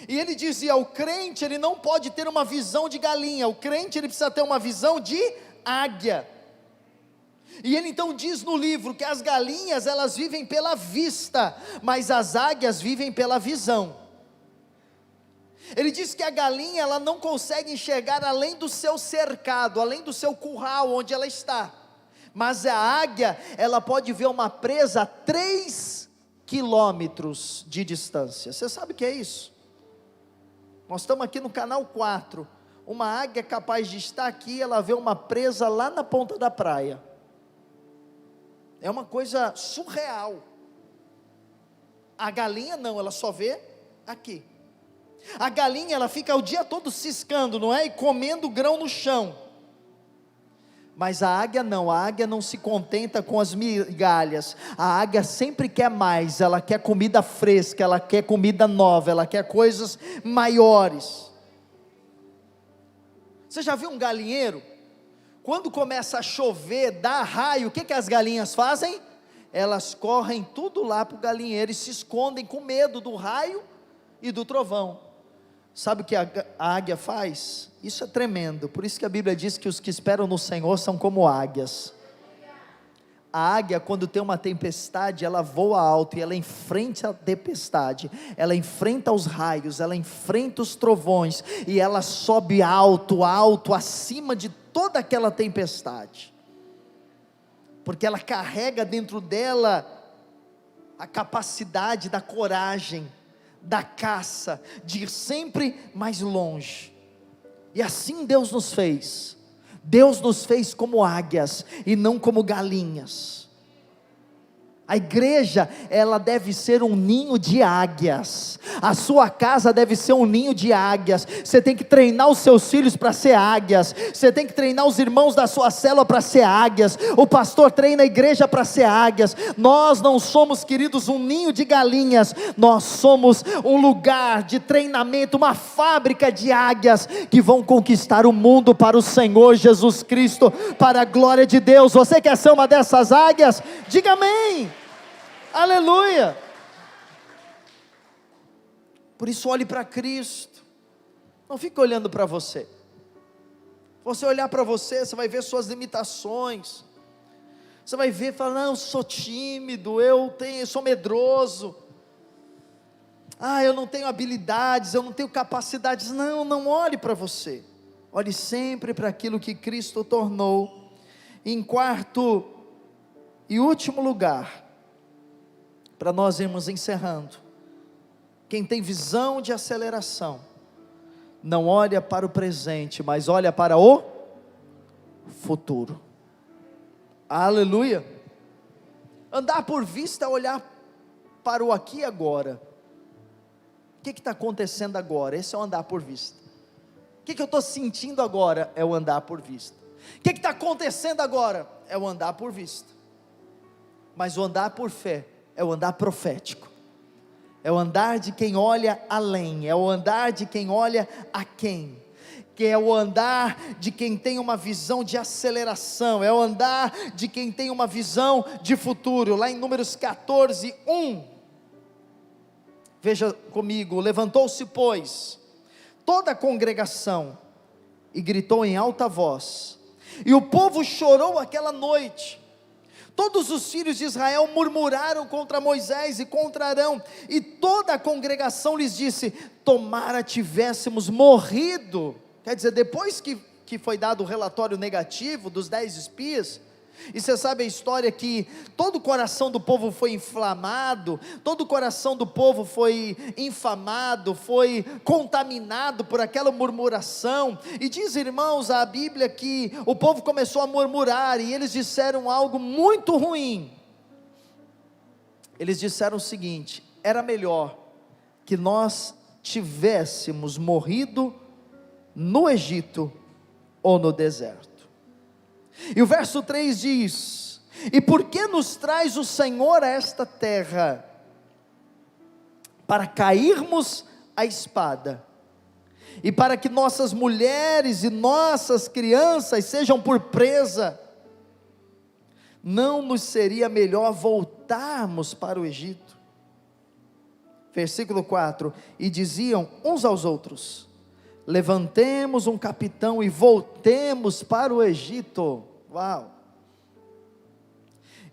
E ele dizia: o crente, ele não pode ter uma visão de galinha, o crente ele precisa ter uma visão de águia. E ele então diz no livro que as galinhas elas vivem pela vista, mas as águias vivem pela visão. Ele diz que a galinha ela não consegue enxergar além do seu cercado, além do seu curral onde ela está, mas a águia ela pode ver uma presa a 3 quilômetros de distância. Você sabe o que é isso? Nós estamos aqui no canal 4, uma águia é capaz de estar aqui, ela vê uma presa lá na ponta da praia. É uma coisa surreal. A galinha não, ela só vê aqui. A galinha ela fica o dia todo ciscando, não é? E comendo grão no chão. Mas a águia não se contenta com as migalhas. A águia sempre quer mais, ela quer comida fresca, ela quer comida nova, ela quer coisas maiores. Você já viu um galinheiro? Quando começa a chover, dá raio, o que as galinhas fazem? Elas correm tudo lá para o galinheiro e se escondem com medo do raio e do trovão. Sabe o que a águia faz? Isso é tremendo, por isso que a Bíblia diz que os que esperam no Senhor são como águias. A águia, quando tem uma tempestade, ela voa alto e ela enfrenta a tempestade, ela enfrenta os raios, ela enfrenta os trovões, e ela sobe alto, alto, acima de toda aquela tempestade, porque ela carrega dentro dela a capacidade da coragem, da caça, de ir sempre mais longe. E assim Deus nos fez. Deus nos fez como águias e não como galinhas. A igreja, ela deve ser um ninho de águias. A sua casa deve ser um ninho de águias. Você tem que treinar os seus filhos para ser águias. Você tem que treinar os irmãos da sua célula para ser águias. O pastor treina a igreja para ser águias. Nós não somos, queridos, um ninho de galinhas. Nós somos um lugar de treinamento, uma fábrica de águias que vão conquistar o mundo para o Senhor Jesus Cristo, para a glória de Deus. Você quer ser uma dessas águias? Diga amém. Aleluia. Por isso olhe para Cristo, não fique olhando para você. Você olhar para você, você vai ver suas limitações, você vai ver e falar, não, eu sou tímido, eu sou medroso, eu não tenho habilidades, eu não tenho capacidades. Não olhe para você, olhe sempre para aquilo que Cristo tornou. Em quarto e último lugar, para nós irmos encerrando, quem tem visão de aceleração, não olha para o presente, mas olha para o futuro. Aleluia. Andar por vista é olhar para o aqui e agora. O que está acontecendo agora? Esse é o andar por vista. O que eu estou sentindo agora? É o andar por vista. O que está acontecendo agora? É o andar por vista. Mas o andar por fé é o andar profético, é o andar de quem olha além, é o andar de quem olha a quem, que é o andar de quem tem uma visão de aceleração, é o andar de quem tem uma visão de futuro. Lá em Números 14, 1, veja comigo: levantou-se, pois, toda a congregação, e gritou em alta voz, e o povo chorou aquela noite. Todos os filhos de Israel murmuraram contra Moisés e contra Arão, e toda a congregação lhes disse: tomara tivéssemos morrido. Quer dizer, depois que foi dado o relatório negativo dos 10 espias, e você sabe a história que todo o coração do povo foi inflamado, todo o coração do povo foi infamado, foi contaminado por aquela murmuração, e diz, irmãos, a Bíblia que o povo começou a murmurar, e eles disseram algo muito ruim. Eles disseram o seguinte: era melhor que nós tivéssemos morrido no Egito ou no deserto. E o verso 3 diz: e por que nos traz o Senhor a esta terra? Para cairmos a espada, e para que nossas mulheres e nossas crianças sejam por presa. Não nos seria melhor voltarmos para o Egito? Versículo 4: e diziam uns aos outros: levantemos um capitão e voltemos para o Egito. Uau!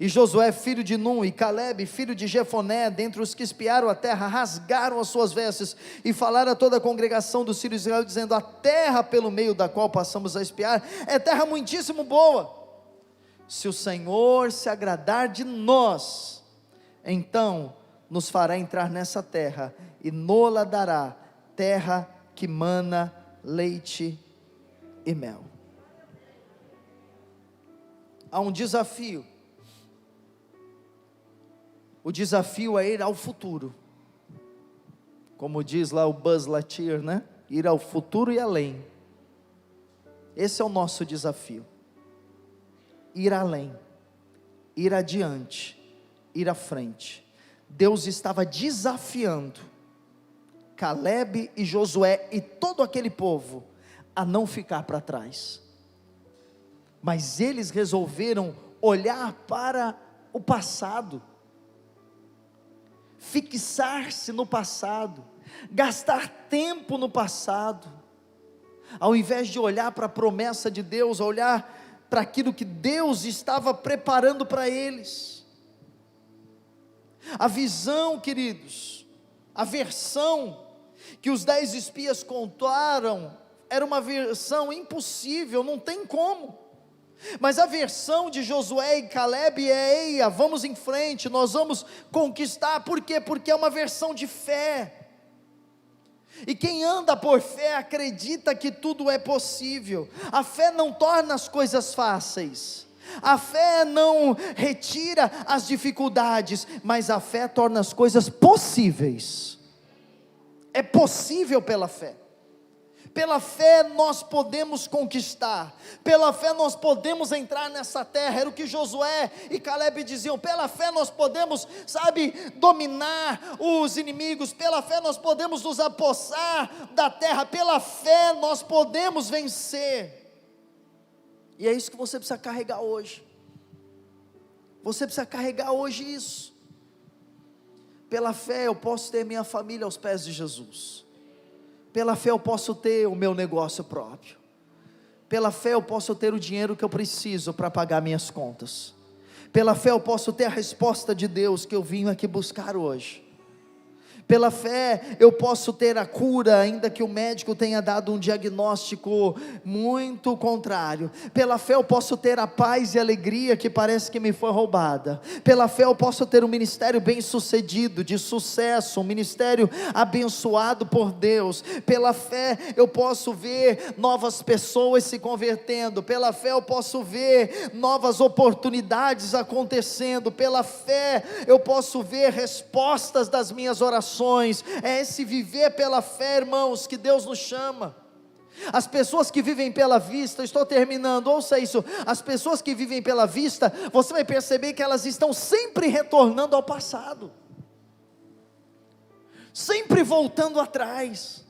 E Josué, filho de Num, e Calebe, filho de Jefoné, dentre os que espiaram a terra, rasgaram as suas vestes, e falaram a toda a congregação dos filhos de Israel, dizendo: a terra pelo meio da qual passamos a espiar, é terra muitíssimo boa. Se o Senhor se agradar de nós, então nos fará entrar nessa terra, e nola dará, terra que mana leite e mel. Há um desafio. O desafio é ir ao futuro. Como diz lá o Buzz Lightyear, né? Ir ao futuro e além. Esse é o nosso desafio. Ir além, ir adiante, ir à frente. Deus estava desafiando Calebe e Josué e todo aquele povo a não ficar para trás, mas eles resolveram olhar para o passado, fixar-se no passado, gastar tempo no passado, ao invés de olhar para a promessa de Deus, olhar para aquilo que Deus estava preparando para eles. A visão, queridos, a versão que os 10 espias contaram, era uma versão impossível, não tem como. Mas a versão de Josué e Calebe é: eia, vamos em frente, nós vamos conquistar. Por quê? Porque é uma versão de fé. E quem anda por fé acredita que tudo é possível. A fé não torna as coisas fáceis, A fé não retira as dificuldades, mas a fé torna as coisas possíveis. É possível pela fé. Pela fé nós podemos conquistar, pela fé nós podemos entrar nessa terra. Era o que Josué e Caleb diziam: pela fé nós podemos, dominar os inimigos, pela fé nós podemos nos apossar da terra, pela fé nós podemos vencer. E é isso que você precisa carregar hoje. Você precisa carregar hoje isso. Pela fé eu posso ter minha família aos pés de Jesus. Pela fé eu posso ter o meu negócio próprio. Pela fé eu posso ter o dinheiro que eu preciso para pagar minhas contas. Pela fé eu posso ter a resposta de Deus que eu vim aqui buscar hoje. Pela fé eu posso ter a cura, ainda que o médico tenha dado um diagnóstico muito contrário. Pela fé eu posso ter a paz e a alegria que parece que me foi roubada. Pela fé eu posso ter um ministério bem sucedido, de sucesso, um ministério abençoado por Deus. Pela fé eu posso ver novas pessoas se convertendo. Pela fé eu posso ver novas oportunidades acontecendo. Pela fé eu posso ver respostas das minhas orações. É esse viver pela fé, irmãos, que Deus nos chama. As pessoas que vivem pela vista, estou terminando, ouça isso, as pessoas que vivem pela vista, você vai perceber que elas estão sempre retornando ao passado, sempre voltando atrás,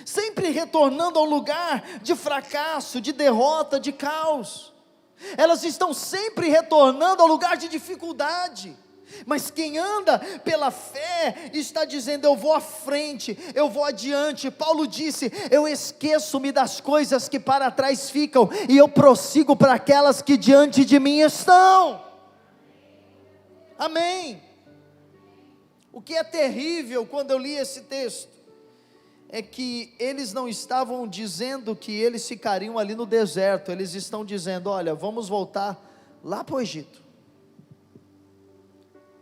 sempre retornando ao lugar de fracasso, de derrota, de caos. Elas estão sempre retornando ao lugar de dificuldade. Mas quem anda pela fé está dizendo: eu vou à frente, eu vou adiante. Paulo disse: eu esqueço-me das coisas que para trás ficam, e eu prossigo para aquelas que diante de mim estão. Amém. O que é terrível quando eu li esse texto, é que eles não estavam dizendo que eles ficariam ali no deserto. Eles estão dizendo: olha, vamos voltar lá para o Egito.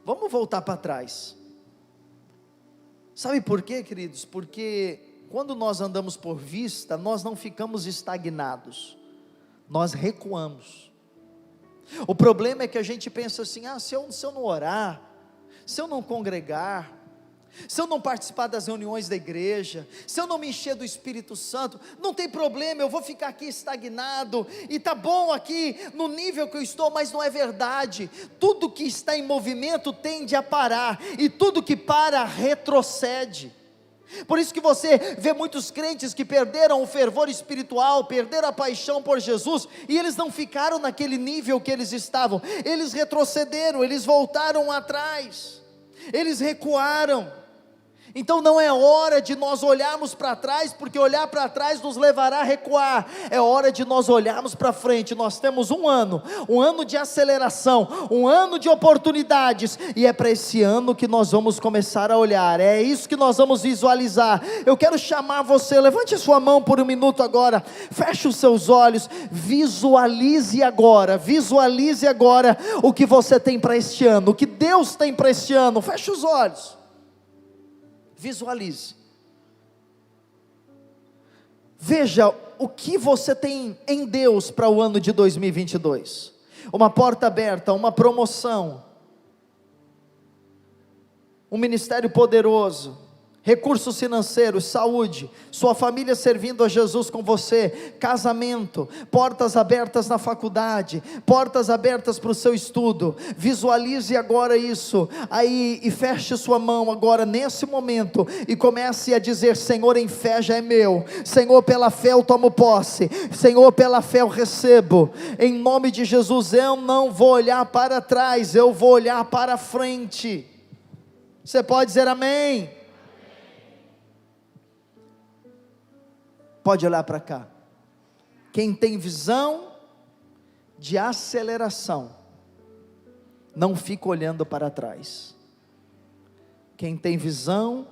Vamos voltar para trás. Sabe por quê, queridos? Porque quando nós andamos por vista, nós não ficamos estagnados, nós recuamos. O problema é que a gente pensa assim: se eu não orar, se eu não congregar, se eu não participar das reuniões da igreja, se eu não me encher do Espírito Santo, não tem problema, eu vou ficar aqui estagnado, e tá bom aqui no nível que eu estou. Mas não é verdade. Tudo que está em movimento tende a parar, e tudo que para retrocede. Por isso que você vê muitos crentes que perderam o fervor espiritual, perderam a paixão por Jesus, e eles não ficaram naquele nível que eles estavam, eles retrocederam, eles voltaram atrás, eles recuaram. Então não é hora de nós olharmos para trás, porque olhar para trás nos levará a recuar. É hora de nós olharmos para frente. Nós temos um ano de aceleração, um ano de oportunidades, e é para esse ano que nós vamos começar a olhar, é isso que nós vamos visualizar. Eu quero chamar você, levante a sua mão por um minuto agora, feche os seus olhos, visualize agora o que você tem para este ano, o que Deus tem para este ano. Feche os olhos. Visualize. Veja o que você tem em Deus para o ano de 2022. Uma porta aberta, uma promoção, um ministério poderoso, recursos financeiros, saúde, sua família servindo a Jesus com você, casamento, portas abertas na faculdade, portas abertas para o seu estudo. Visualize agora isso, aí, e feche sua mão agora, nesse momento, e comece a dizer: Senhor, em fé já é meu, Senhor, pela fé eu tomo posse, Senhor, pela fé eu recebo, em nome de Jesus. Eu não vou olhar para trás, eu vou olhar para frente. Você pode dizer amém? Pode olhar para cá. Quem tem visão de aceleração, não fica olhando para trás. Quem tem visão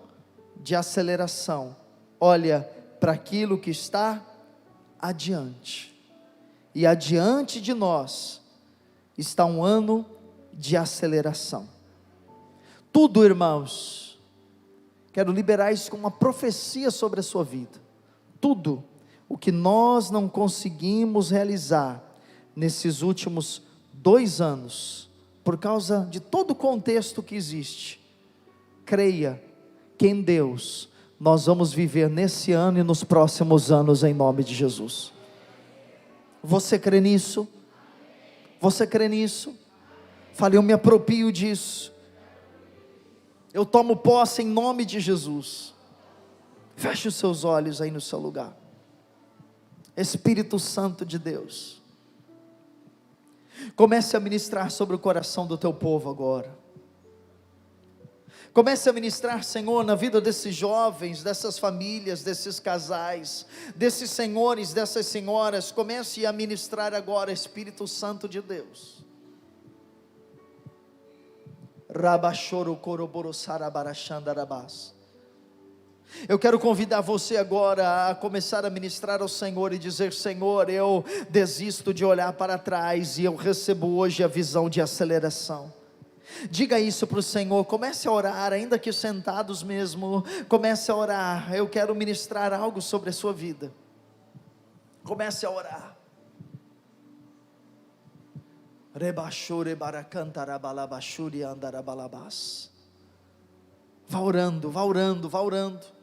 de aceleração, olha para aquilo que está adiante. E adiante de nós está um ano de aceleração. Tudo, irmãos, quero liberar isso como uma profecia sobre a sua vida. Tudo o que nós não conseguimos realizar nesses últimos 2 anos, por causa de todo o contexto que existe, creia que em Deus nós vamos viver nesse ano e nos próximos anos, em nome de Jesus. Você crê nisso? Você crê nisso? Fale, eu me aproprio disso, eu tomo posse em nome de Jesus. Feche os seus olhos aí no seu lugar. Espírito Santo de Deus, comece a ministrar sobre o coração do teu povo agora. Comece a ministrar, Senhor, na vida desses jovens, dessas famílias, desses casais, desses senhores, dessas senhoras. Comece a ministrar agora, Espírito Santo de Deus. Rabachoro koroboro sarabarachandarabás. Eu quero convidar você agora a começar a ministrar ao Senhor e dizer: Senhor, eu desisto de olhar para trás e eu recebo hoje a visão de aceleração. Diga isso para o Senhor, comece a orar, ainda que sentados mesmo, comece a orar. Eu quero ministrar algo sobre a sua vida. Comece a orar. Vá orando, vá orando, vá orando.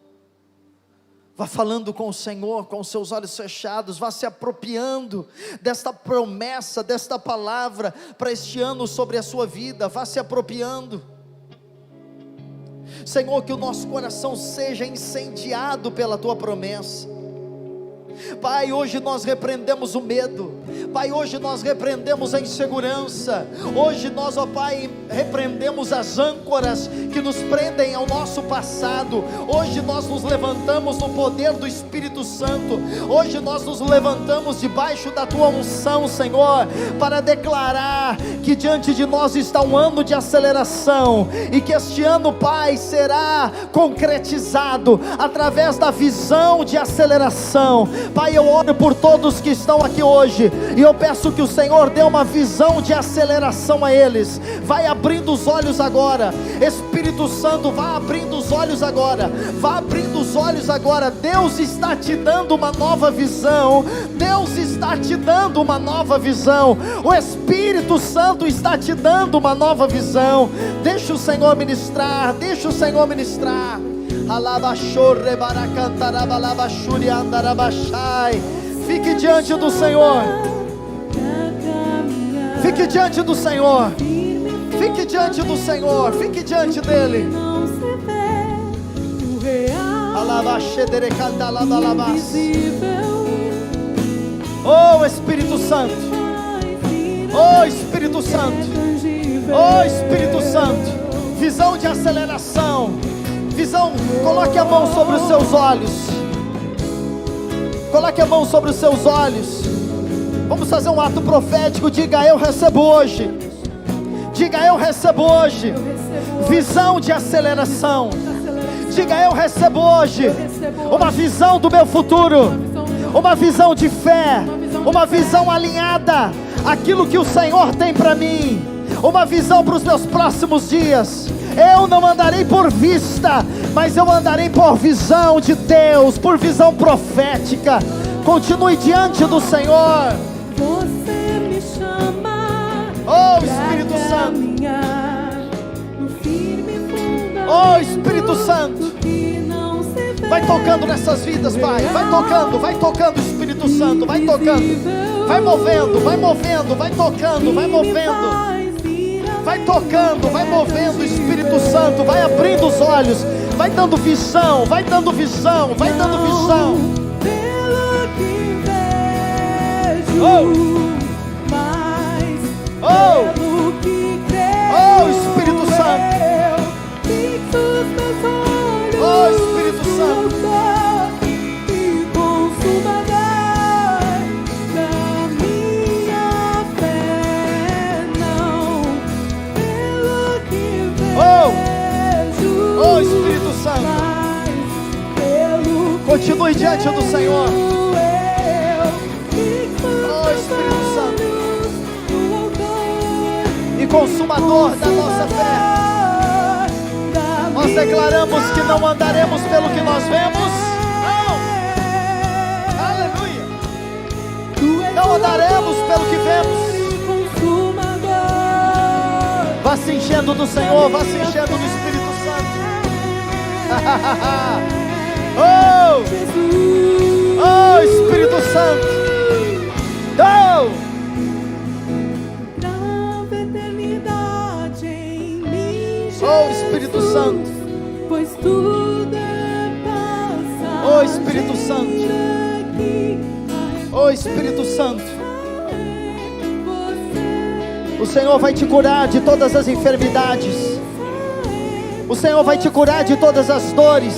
Vá falando com o Senhor, com os seus olhos fechados. Vá se apropriando desta promessa, desta palavra para este ano sobre a sua vida. Vá se apropriando. Senhor, que o nosso coração seja incendiado pela tua promessa. Pai, hoje nós repreendemos o medo. Pai, hoje nós repreendemos a insegurança. Hoje nós, ó Pai, repreendemos as âncoras que nos prendem ao nosso passado. Hoje nós nos levantamos no poder do Espírito Santo. Hoje nós nos levantamos debaixo da tua unção, Senhor, para declarar que diante de nós está um ano de aceleração, e que este ano, Pai, será concretizado através da visão de aceleração. Pai, eu oro por todos que estão aqui hoje, e eu peço que o Senhor dê uma visão de aceleração a eles. Vai abrindo os olhos agora, Espírito Santo, vá abrindo os olhos agora, vá abrindo os olhos agora. Deus está te dando uma nova visão, Deus está te dando uma nova visão, o Espírito Santo está te dando uma nova visão. Deixa o Senhor ministrar, deixa o Senhor ministrar. Fique diante do Senhor, fique diante do Senhor, fique diante do Senhor, fique diante dele. Oh Espírito Santo, oh Espírito Santo, oh Espírito Santo, visão de aceleração. Visão, coloque a mão sobre os seus olhos. Coloque a mão sobre os seus olhos. Vamos fazer um ato profético. Diga: eu recebo hoje. Diga: eu recebo hoje visão de aceleração. Diga: eu recebo hoje uma visão do meu futuro, uma visão de fé, uma visão alinhada àquilo que o Senhor tem para mim, uma visão para os meus próximos dias. Eu não andarei por vista, mas eu andarei por visão de Deus, por visão profética. Continue diante do Senhor. Você me chama, oh Espírito Santo, oh Espírito Santo, vai tocando nessas vidas, Pai. Vai tocando, Espírito Santo, vai tocando, vai movendo, vai movendo, vai tocando, vai movendo. Vai tocando, vai movendo, Espírito Santo, vai abrindo os olhos, vai dando visão, vai dando visão, vai dando visão. Pelo que vejo, mas pelo que creio, oh Espírito Santo, eu fixo os meus olhos, oh Espírito Santo, e consumador da minha fé, não pelo que vejo, oh Espírito Santo, mas pelo que continue diante do Senhor. oh Espírito Santo, e consumador da nossa fé. Nós declaramos que não andaremos pelo que nós vemos, não, aleluia, não andaremos pelo que vemos, enchendo do Senhor, vá se enchendo do Espírito Santo. Oh, oh Espírito Santo. Oh, grava eternidade em mim, Jesus, oh Espírito Santo. pois tudo é passado. Oh Espírito Santo. Oh Espírito Santo. O Senhor vai te curar de todas as enfermidades. O Senhor vai te curar de todas as dores.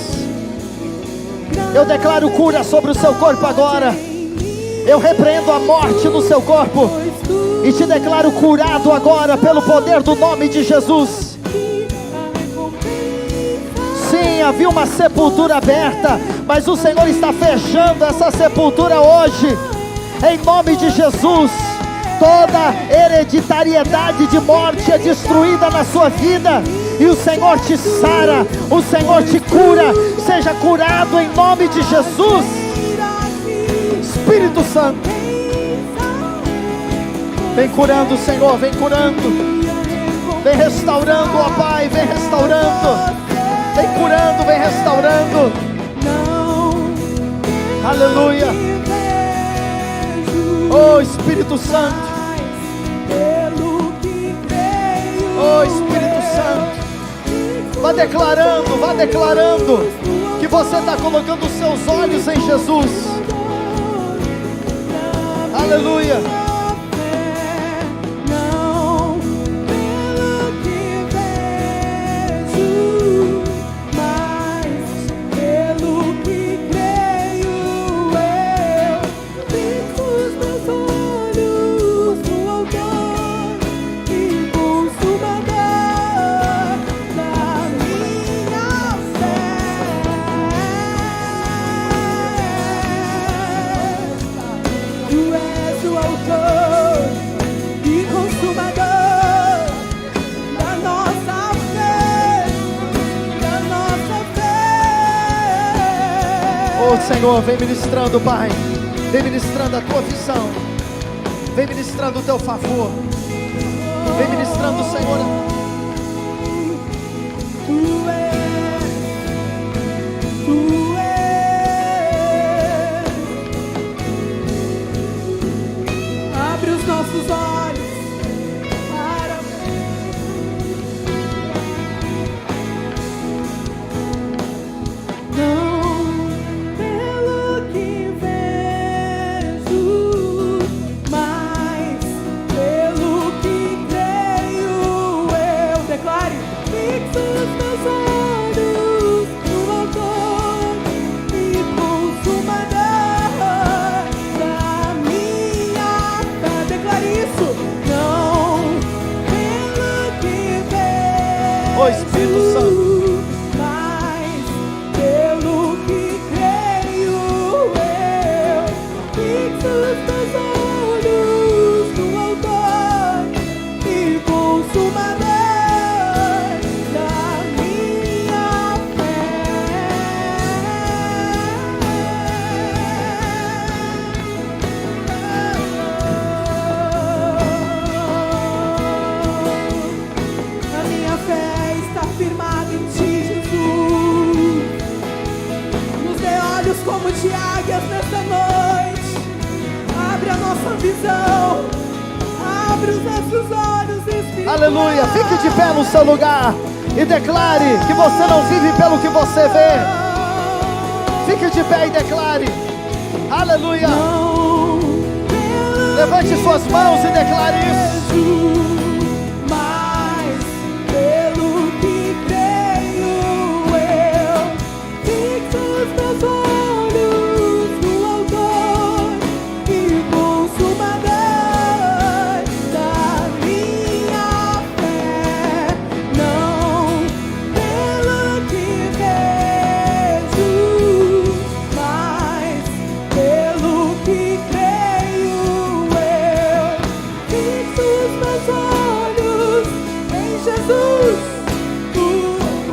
Eu declaro cura sobre o seu corpo agora. Eu repreendo a morte no seu corpo e te declaro curado agora pelo poder do nome de Jesus. Sim, havia uma sepultura aberta, mas o Senhor está fechando essa sepultura hoje, em nome de Jesus. Toda hereditariedade de morte é destruída na sua vida, e o Senhor te sara, o Senhor te cura. Seja curado em nome de Jesus. Espírito Santo, vem curando, Senhor, vem curando, vem restaurando, ó Pai, vem restaurando, vem curando, vem restaurando. Aleluia. Oh Espírito Santo, oh Espírito Santo, vá declarando que você está colocando os seus olhos em Jesus. Aleluia. Não pelo que vejo, mas pelo que creio. Eu fixo os meus olhos no Autor e Consumador da minha fé. Tu és o Autor e Consumador da nossa fé, da nossa fé. Oh Senhor, vem ministrando, Pai, vem ministrando a tua visão, vem ministrando o teu favor, vem ministrando, Senhor. Tu és, Tu és. Abre os nossos olhos para não pelo que vejo, mas pelo que creio. Eu declare: fixo os meus olhos no Autor e Consumador da minha fé. Declare isso. Não pelo que vejo, Oh Espírito Santo, mas pelo que creio. Eu fixo os meus olhos no Autor e Consumador da minha fé. A minha fé está firmada em Ti, Jesus. Nos dê olhos como de águias nesta noite. Abre a nossa visão. Abre os nossos olhos espirituais. aleluia. Fique de pé no seu lugar e declare que você não vive pelo que você vê. Fique de pé e declare. Aleluia. Não pelo Levante suas mãos e declare isso. mas pelo que creio. Eu fixo os meus olhos no Autor e Consumador da minha fé. Não pelo que vejo, mas pelo que creio. Eu fixo os meus olhos em Jesus, o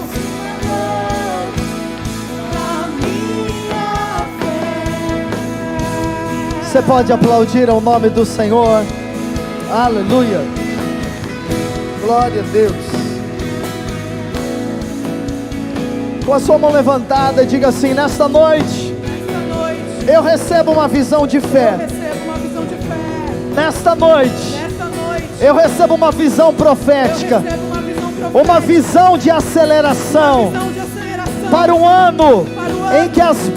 Consumador da minha fé. Você pode aplaudir ao nome do Senhor. Aleluia. Glória a Deus. Com a sua mão levantada, diga assim: nesta noite, eu recebo uma visão de fé. Nesta noite, eu recebo uma visão profética. Uma visão de aceleração. Para um ano em que as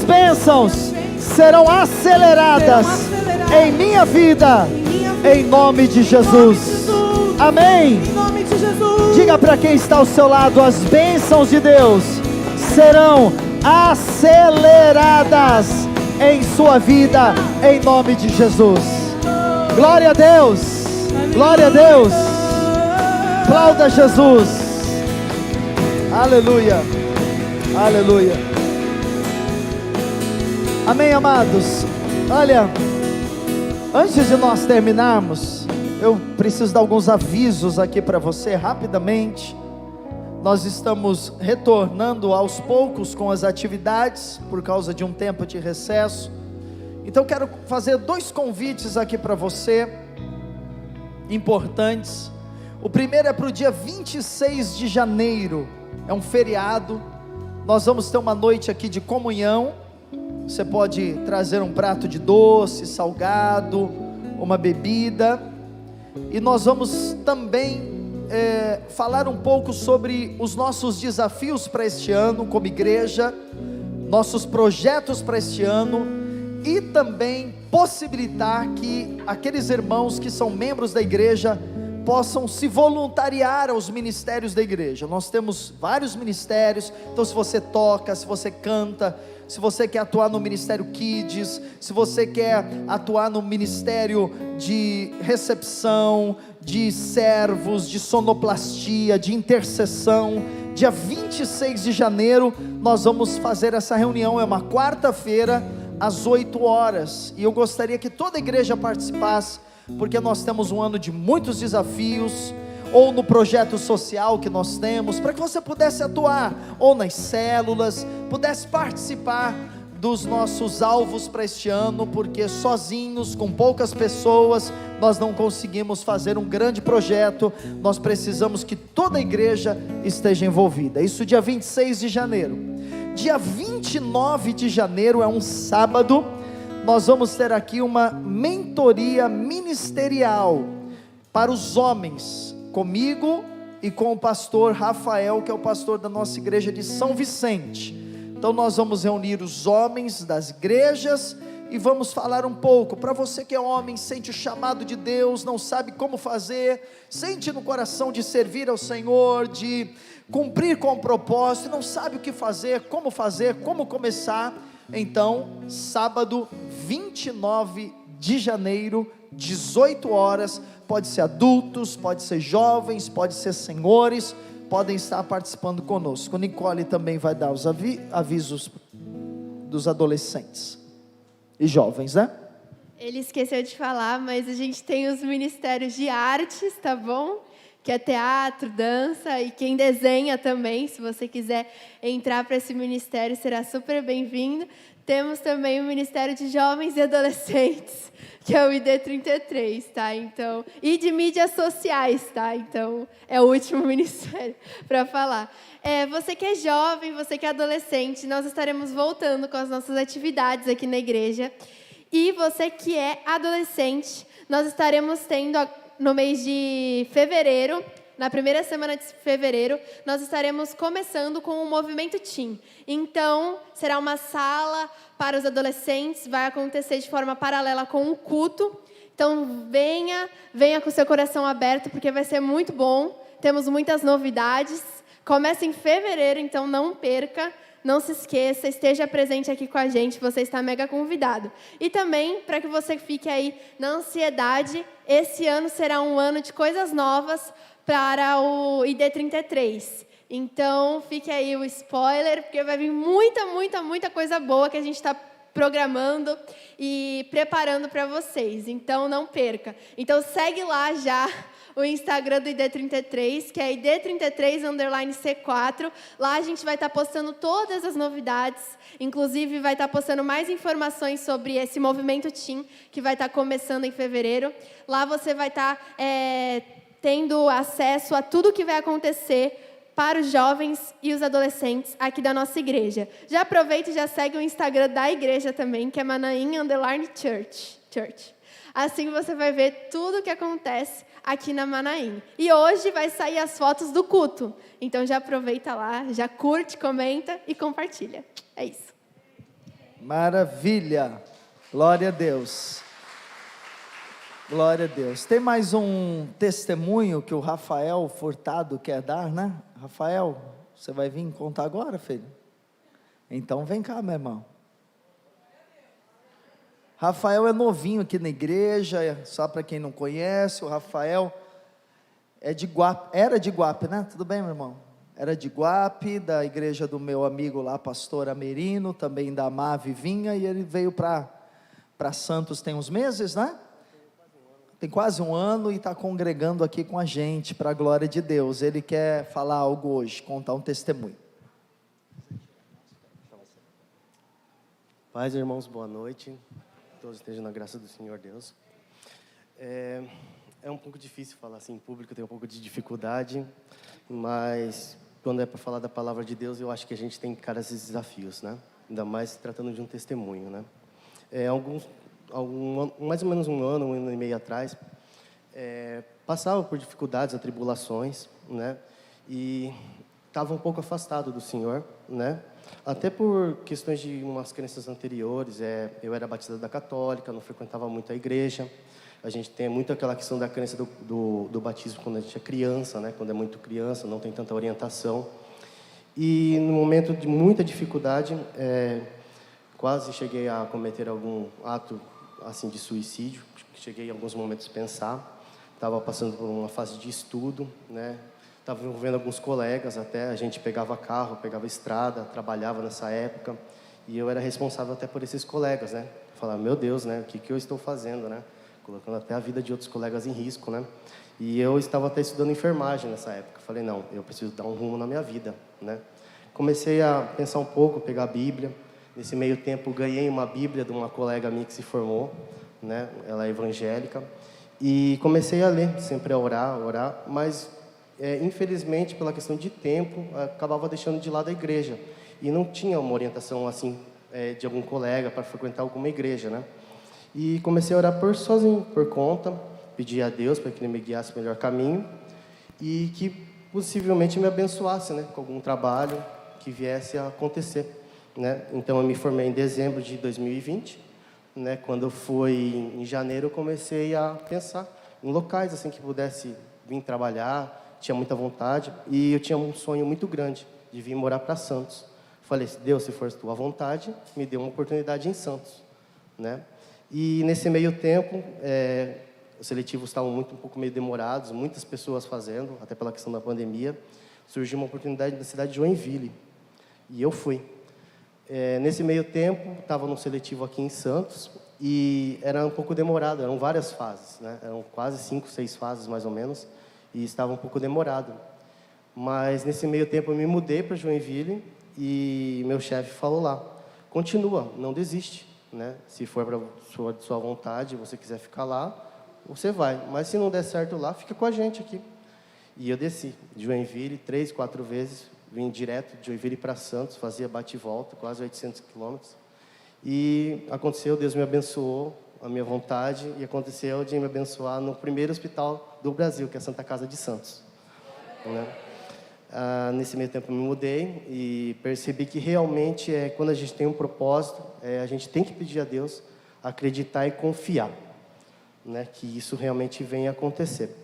bênçãos serão aceleradas em minha vida, em nome de Jesus. Amém. Diga para quem está ao seu lado: as bênçãos de Deus serão aceleradas em sua vida, em nome de Jesus. Glória a Deus, glória a Deus. Aplauda Jesus. Aleluia, aleluia. Amém, amados. Olha, antes de nós terminarmos, eu preciso dar alguns avisos aqui para você, rapidamente. Nós estamos retornando aos poucos com as atividades, por causa de um tempo de recesso. Então quero fazer 2 convites aqui para você, importantes. O primeiro é para o dia 26 de janeiro, é um feriado. Nós vamos ter uma noite aqui de comunhão. Você pode trazer um prato de doce, salgado, uma bebida. E nós vamos também falar um pouco sobre os nossos desafios para este ano como igreja, nossos projetos para este ano, e também possibilitar que aqueles irmãos que são membros da igreja possam se voluntariar aos ministérios da igreja. Nós temos vários ministérios. Então, se você toca, se você canta, se você quer atuar no Ministério Kids, se você quer atuar no Ministério de recepção, de servos, de sonoplastia, de intercessão, dia 26 de janeiro, nós vamos fazer essa reunião. É uma quarta-feira, às 8 horas, e eu gostaria que toda a igreja participasse, porque nós temos um ano de muitos desafios, ou no projeto social que nós temos, para que você pudesse atuar, ou nas células, pudesse participar dos nossos alvos para este ano, porque sozinhos, com poucas pessoas, nós não conseguimos fazer um grande projeto. Nós precisamos que toda a igreja esteja envolvida. Isso dia 26 de janeiro. Dia 29 de janeiro é um sábado. Nós vamos ter aqui uma mentoria ministerial para os homens, comigo e com o pastor Rafael, que é o pastor da nossa igreja de São Vicente. Então nós vamos reunir os homens das igrejas e vamos falar um pouco. Para você que é homem, sente o chamado de Deus, não sabe como fazer, sente no coração de servir ao Senhor, de cumprir com o propósito, não sabe o que fazer, como começar. Então, sábado 29 de janeiro, 18 horas, pode ser adultos, pode ser jovens, pode ser senhores, podem estar participando conosco. Nicole também vai dar os avisos dos adolescentes e jovens, né? Ele esqueceu de falar, mas a gente tem os ministérios de artes, tá bom? Que é teatro, dança, e quem desenha também, se você quiser entrar para esse ministério, será super bem-vindo. Temos também o Ministério de Jovens e Adolescentes, que é o ID33, tá? Então, e de mídias sociais, tá? Então, é o último ministério para falar. Você que é jovem, você que é adolescente, nós estaremos voltando com as nossas atividades aqui na igreja. E você que é adolescente, nós estaremos tendo no mês de fevereiro, na primeira semana de fevereiro, nós estaremos começando com o Movimento Teen. Então, será uma sala para os adolescentes, vai acontecer de forma paralela com o culto. Então, venha com o seu coração aberto, porque vai ser muito bom. Temos muitas novidades. Começa em fevereiro, então não perca. Não se esqueça, esteja presente aqui com a gente, você está mega convidado. E também, para que você fique aí na ansiedade, esse ano será um ano de coisas novas para o ID33. Então, fique aí o spoiler, porque vai vir muita coisa boa que a gente está programando e preparando para vocês. Então, não perca. Então, segue lá já o Instagram do ID33, que é ID33_C4. Lá a gente vai estar postando todas as novidades, inclusive vai estar postando mais informações sobre esse movimento Teen, que vai estar começando em fevereiro. Lá você vai estar tendo acesso a tudo que vai acontecer para os jovens e os adolescentes aqui da nossa igreja. Já aproveita e já segue o Instagram da igreja também, que é Manaim_Church. Assim você vai ver tudo o que acontece aqui na Manaim. E hoje vai sair as fotos do culto. Então já aproveita lá, já curte, comenta e compartilha. É isso. Maravilha. Glória a Deus. Glória a Deus. Tem mais um testemunho que o Rafael Furtado quer dar, né? Rafael, você vai vir contar agora, filho? Então vem cá, meu irmão. Rafael é novinho aqui na igreja, só para quem não conhece, o Rafael é de Guape, era de Guape, né? Tudo bem, meu irmão? Era de Guape, da igreja do meu amigo lá, pastor Amerino, também da Mave Vinha, e ele veio para Santos tem uns meses, né? Tem quase um ano e está congregando aqui com a gente, para a glória de Deus. Ele quer falar algo hoje, contar um testemunho. Paz, irmãos, boa noite. Todos estejam na graça do Senhor Deus. É um pouco difícil falar assim em público, eu tenho um pouco de dificuldade, mas quando é para falar da palavra de Deus, eu acho que a gente tem que encarar esses desafios, né? Ainda mais se tratando de um testemunho, né? Mais ou menos um ano e meio atrás, passava por dificuldades, atribulações, né? E estava um pouco afastado do Senhor, né? Até por questões de umas crenças anteriores, eu era batizado da católica, não frequentava muito a igreja. A gente tem muito aquela questão da crença do batismo quando a gente é criança, né? Quando é muito criança, não tem tanta orientação. E no momento de muita dificuldade, quase cheguei a cometer algum ato assim de suicídio. Cheguei em alguns momentos a pensar. Estava passando por uma fase de estudo, né? Estava envolvendo alguns colegas até, a gente pegava carro, pegava estrada, trabalhava nessa época, e eu era responsável até por esses colegas, né? Falava, meu Deus, né? O que eu estou fazendo, né? Colocando até a vida de outros colegas em risco, né? E eu estava até estudando enfermagem nessa época. Falei, não, eu preciso dar um rumo na minha vida, né? Comecei a pensar um pouco, pegar a Bíblia. Nesse meio tempo, ganhei uma Bíblia de uma colega minha que se formou, né? Ela é evangélica. E comecei a ler, sempre a orar, mas infelizmente, pela questão de tempo, acabava deixando de lado a igreja. E não tinha uma orientação assim de algum colega para frequentar alguma igreja, né? E comecei a orar sozinho, por conta, pedi a Deus para que Ele me guiasse o melhor caminho e que possivelmente me abençoasse, né? Com algum trabalho que viesse a acontecer, né? Então, eu me formei em dezembro de 2020, né? Quando foi em janeiro, eu comecei a pensar em locais assim que pudesse vir trabalhar. Tinha muita vontade e eu tinha um sonho muito grande de vir morar para Santos. Falei, Deus, se for tua vontade, me dê uma oportunidade em Santos, né? E nesse meio tempo, os seletivos estavam um pouco meio demorados, muitas pessoas fazendo, até pela questão da pandemia. Surgiu uma oportunidade na cidade de Joinville e eu fui. Nesse meio tempo, estava no seletivo aqui em Santos e era um pouco demorado, eram várias fases, né? Eram quase 5, 6 fases mais ou menos. E estava um pouco demorado. Mas, nesse meio tempo, eu me mudei para Joinville e meu chefe falou lá, continua, não desiste, né? Se for para sua vontade, você quiser ficar lá, você vai. Mas, se não der certo lá, fica com a gente aqui. E eu desci de Joinville 3, 4 vezes, vim direto de Joinville para Santos, fazia bate e volta, quase 800 quilômetros. E aconteceu, Deus me abençoou, a minha vontade, e aconteceu de me abençoar no primeiro hospital do Brasil, que é a Santa Casa de Santos, né? Nesse meio tempo eu me mudei e percebi que realmente quando a gente tem um propósito, a gente tem que pedir a Deus, acreditar e confiar, né, que isso realmente venha acontecer.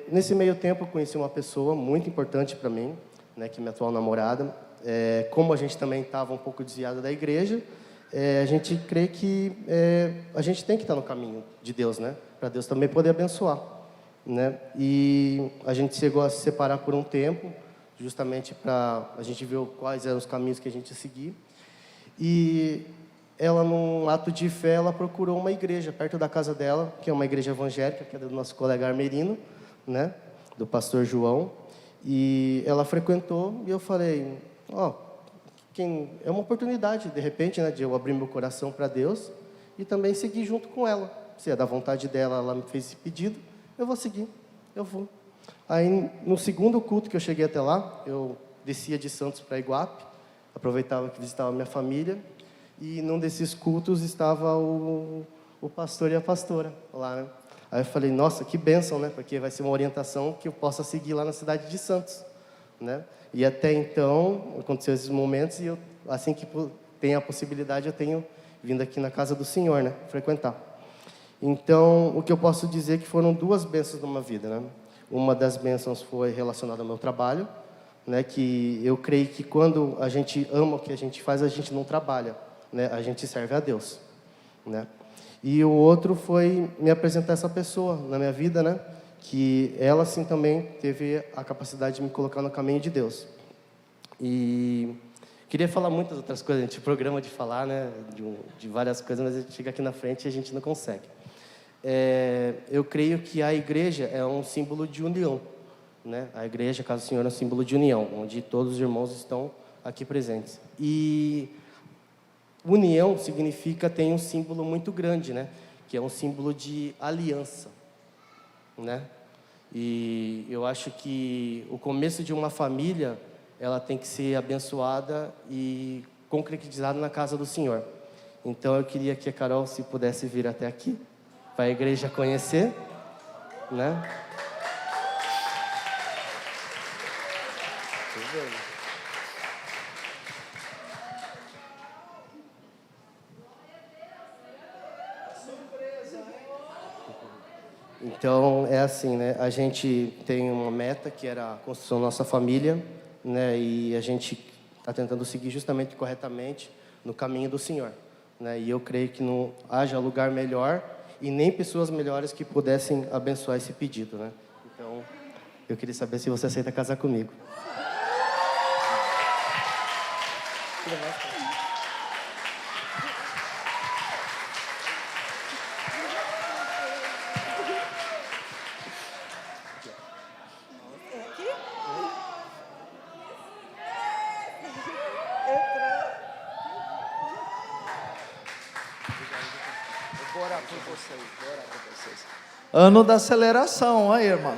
Nesse meio tempo eu conheci uma pessoa muito importante para mim, né, que é minha atual namorada. Como a gente também estava um pouco desviado da igreja, a gente crê que a gente tem que estar no caminho de Deus, né? Para Deus também poder abençoar, né? E a gente chegou a se separar por um tempo, justamente para a gente ver quais eram os caminhos que a gente ia seguir. E ela, num ato de fé, ela procurou uma igreja perto da casa dela, que é uma igreja evangélica, que é do nosso colega Armerino, né? Do pastor João. E ela frequentou e eu falei, é uma oportunidade, de repente, né, de eu abrir meu coração para Deus e também seguir junto com ela. Se é da vontade dela, ela me fez esse pedido, eu vou seguir, eu vou. Aí, no segundo culto que eu cheguei até lá, eu descia de Santos para Iguape, aproveitava que visitava minha família, e num desses cultos estava o pastor e a pastora lá, né? Aí eu falei, nossa, que bênção, né? Porque vai ser uma orientação que eu possa seguir lá na cidade de Santos, né? E até então, aconteceu esses momentos, e eu, assim que tem a possibilidade, eu tenho vindo aqui na casa do Senhor, né? Frequentar. Então, o que eu posso dizer é que foram duas bênçãos numa vida, né? Uma das bênçãos foi relacionada ao meu trabalho, né? Que eu creio que quando a gente ama o que a gente faz, a gente não trabalha, né? A gente serve a Deus, né? E o outro foi me apresentar essa pessoa na minha vida, né? Que ela, sim, também teve a capacidade de me colocar no caminho de Deus. E queria falar muitas outras coisas, a gente programa de falar, né? De várias coisas, mas a gente chega aqui na frente e a gente não consegue. Eu creio que a igreja é um símbolo de união, né? A igreja, Casa do Senhor, é um símbolo de união, onde todos os irmãos estão aqui presentes. E união significa, tem um símbolo muito grande, né? Que é um símbolo de aliança, né? E eu acho que o começo de uma família, ela tem que ser abençoada e concretizada na casa do Senhor. Então eu queria que a Carol, se pudesse vir até aqui, para a igreja conhecer, né? Então, é assim, né? A gente tem uma meta, que era a construção da nossa família, né? E a gente está tentando seguir justamente corretamente no caminho do Senhor, né? E eu creio que não haja lugar melhor e nem pessoas melhores que pudessem abençoar esse pedido, né? Então, eu queria saber se você aceita casar comigo. Ano da aceleração, aí, irmão.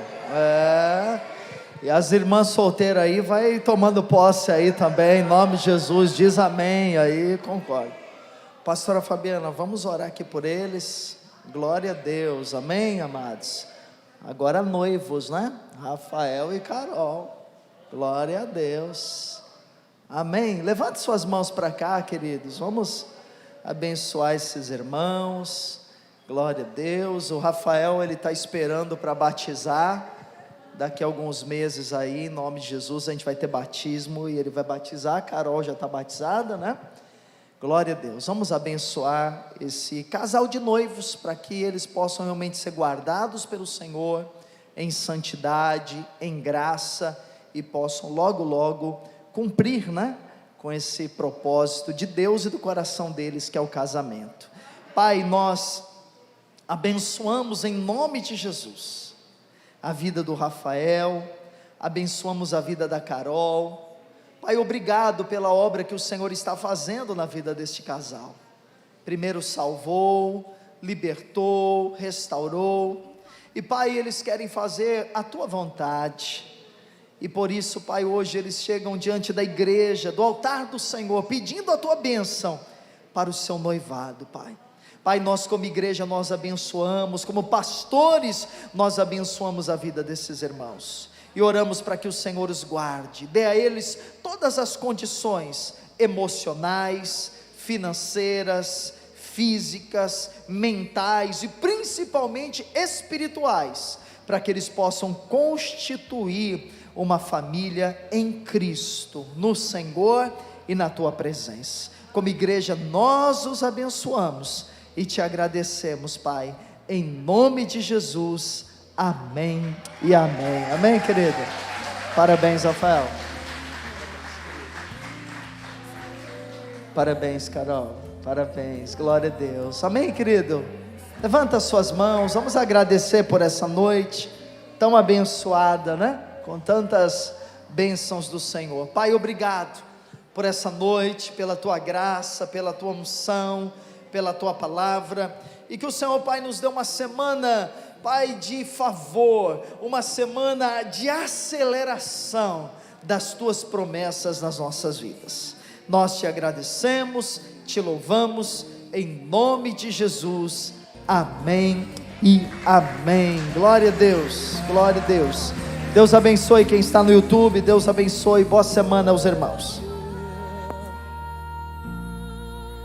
E as irmãs solteiras aí, vai tomando posse aí também, em nome de Jesus, diz amém aí, concordo. Pastora Fabiana, vamos orar aqui por eles, glória a Deus, amém, amados? Agora noivos, né? Rafael e Carol, glória a Deus, amém? Levante suas mãos para cá, queridos, vamos abençoar esses irmãos. Glória a Deus. O Rafael, ele está esperando para batizar. Daqui a alguns meses aí, em nome de Jesus, a gente vai ter batismo e ele vai batizar. A Carol já está batizada, né? Glória a Deus. Vamos abençoar esse casal de noivos para que eles possam realmente ser guardados pelo Senhor em santidade, em graça, e possam logo, logo cumprir, né? Com esse propósito de Deus e do coração deles, que é o casamento. Pai, nós abençoamos em nome de Jesus a vida do Rafael, abençoamos a vida da Carol. Pai, obrigado pela obra que o Senhor está fazendo na vida deste casal. Primeiro salvou, libertou, restaurou, e Pai, eles querem fazer a Tua vontade, e por isso, Pai, hoje eles chegam diante da igreja, do altar do Senhor, pedindo a Tua bênção para o seu noivado, Pai. Pai, nós como igreja, nós abençoamos, como pastores, nós abençoamos a vida desses irmãos, e oramos para que o Senhor os guarde, dê a eles todas as condições emocionais, financeiras, físicas, mentais e principalmente espirituais, para que eles possam constituir uma família em Cristo, no Senhor e na Tua presença. Como igreja, nós os abençoamos e te agradecemos, Pai, em nome de Jesus, amém e amém. Amém, querida? Parabéns, Rafael. Parabéns, Carol. Parabéns, glória a Deus. Amém, querido? Levanta as suas mãos, vamos agradecer por essa noite tão abençoada, né? Com tantas bênçãos do Senhor. Pai, obrigado por essa noite, pela Tua graça, pela Tua unção, pela Tua palavra, e que o Senhor, Pai, nos dê uma semana Pai, de favor, uma semana de aceleração das Tuas promessas nas nossas vidas. Nós Te agradecemos, Te louvamos, em nome de Jesus, amém e amém. Glória a Deus, glória a Deus. Deus abençoe quem está no YouTube, Deus abençoe, boa semana aos irmãos.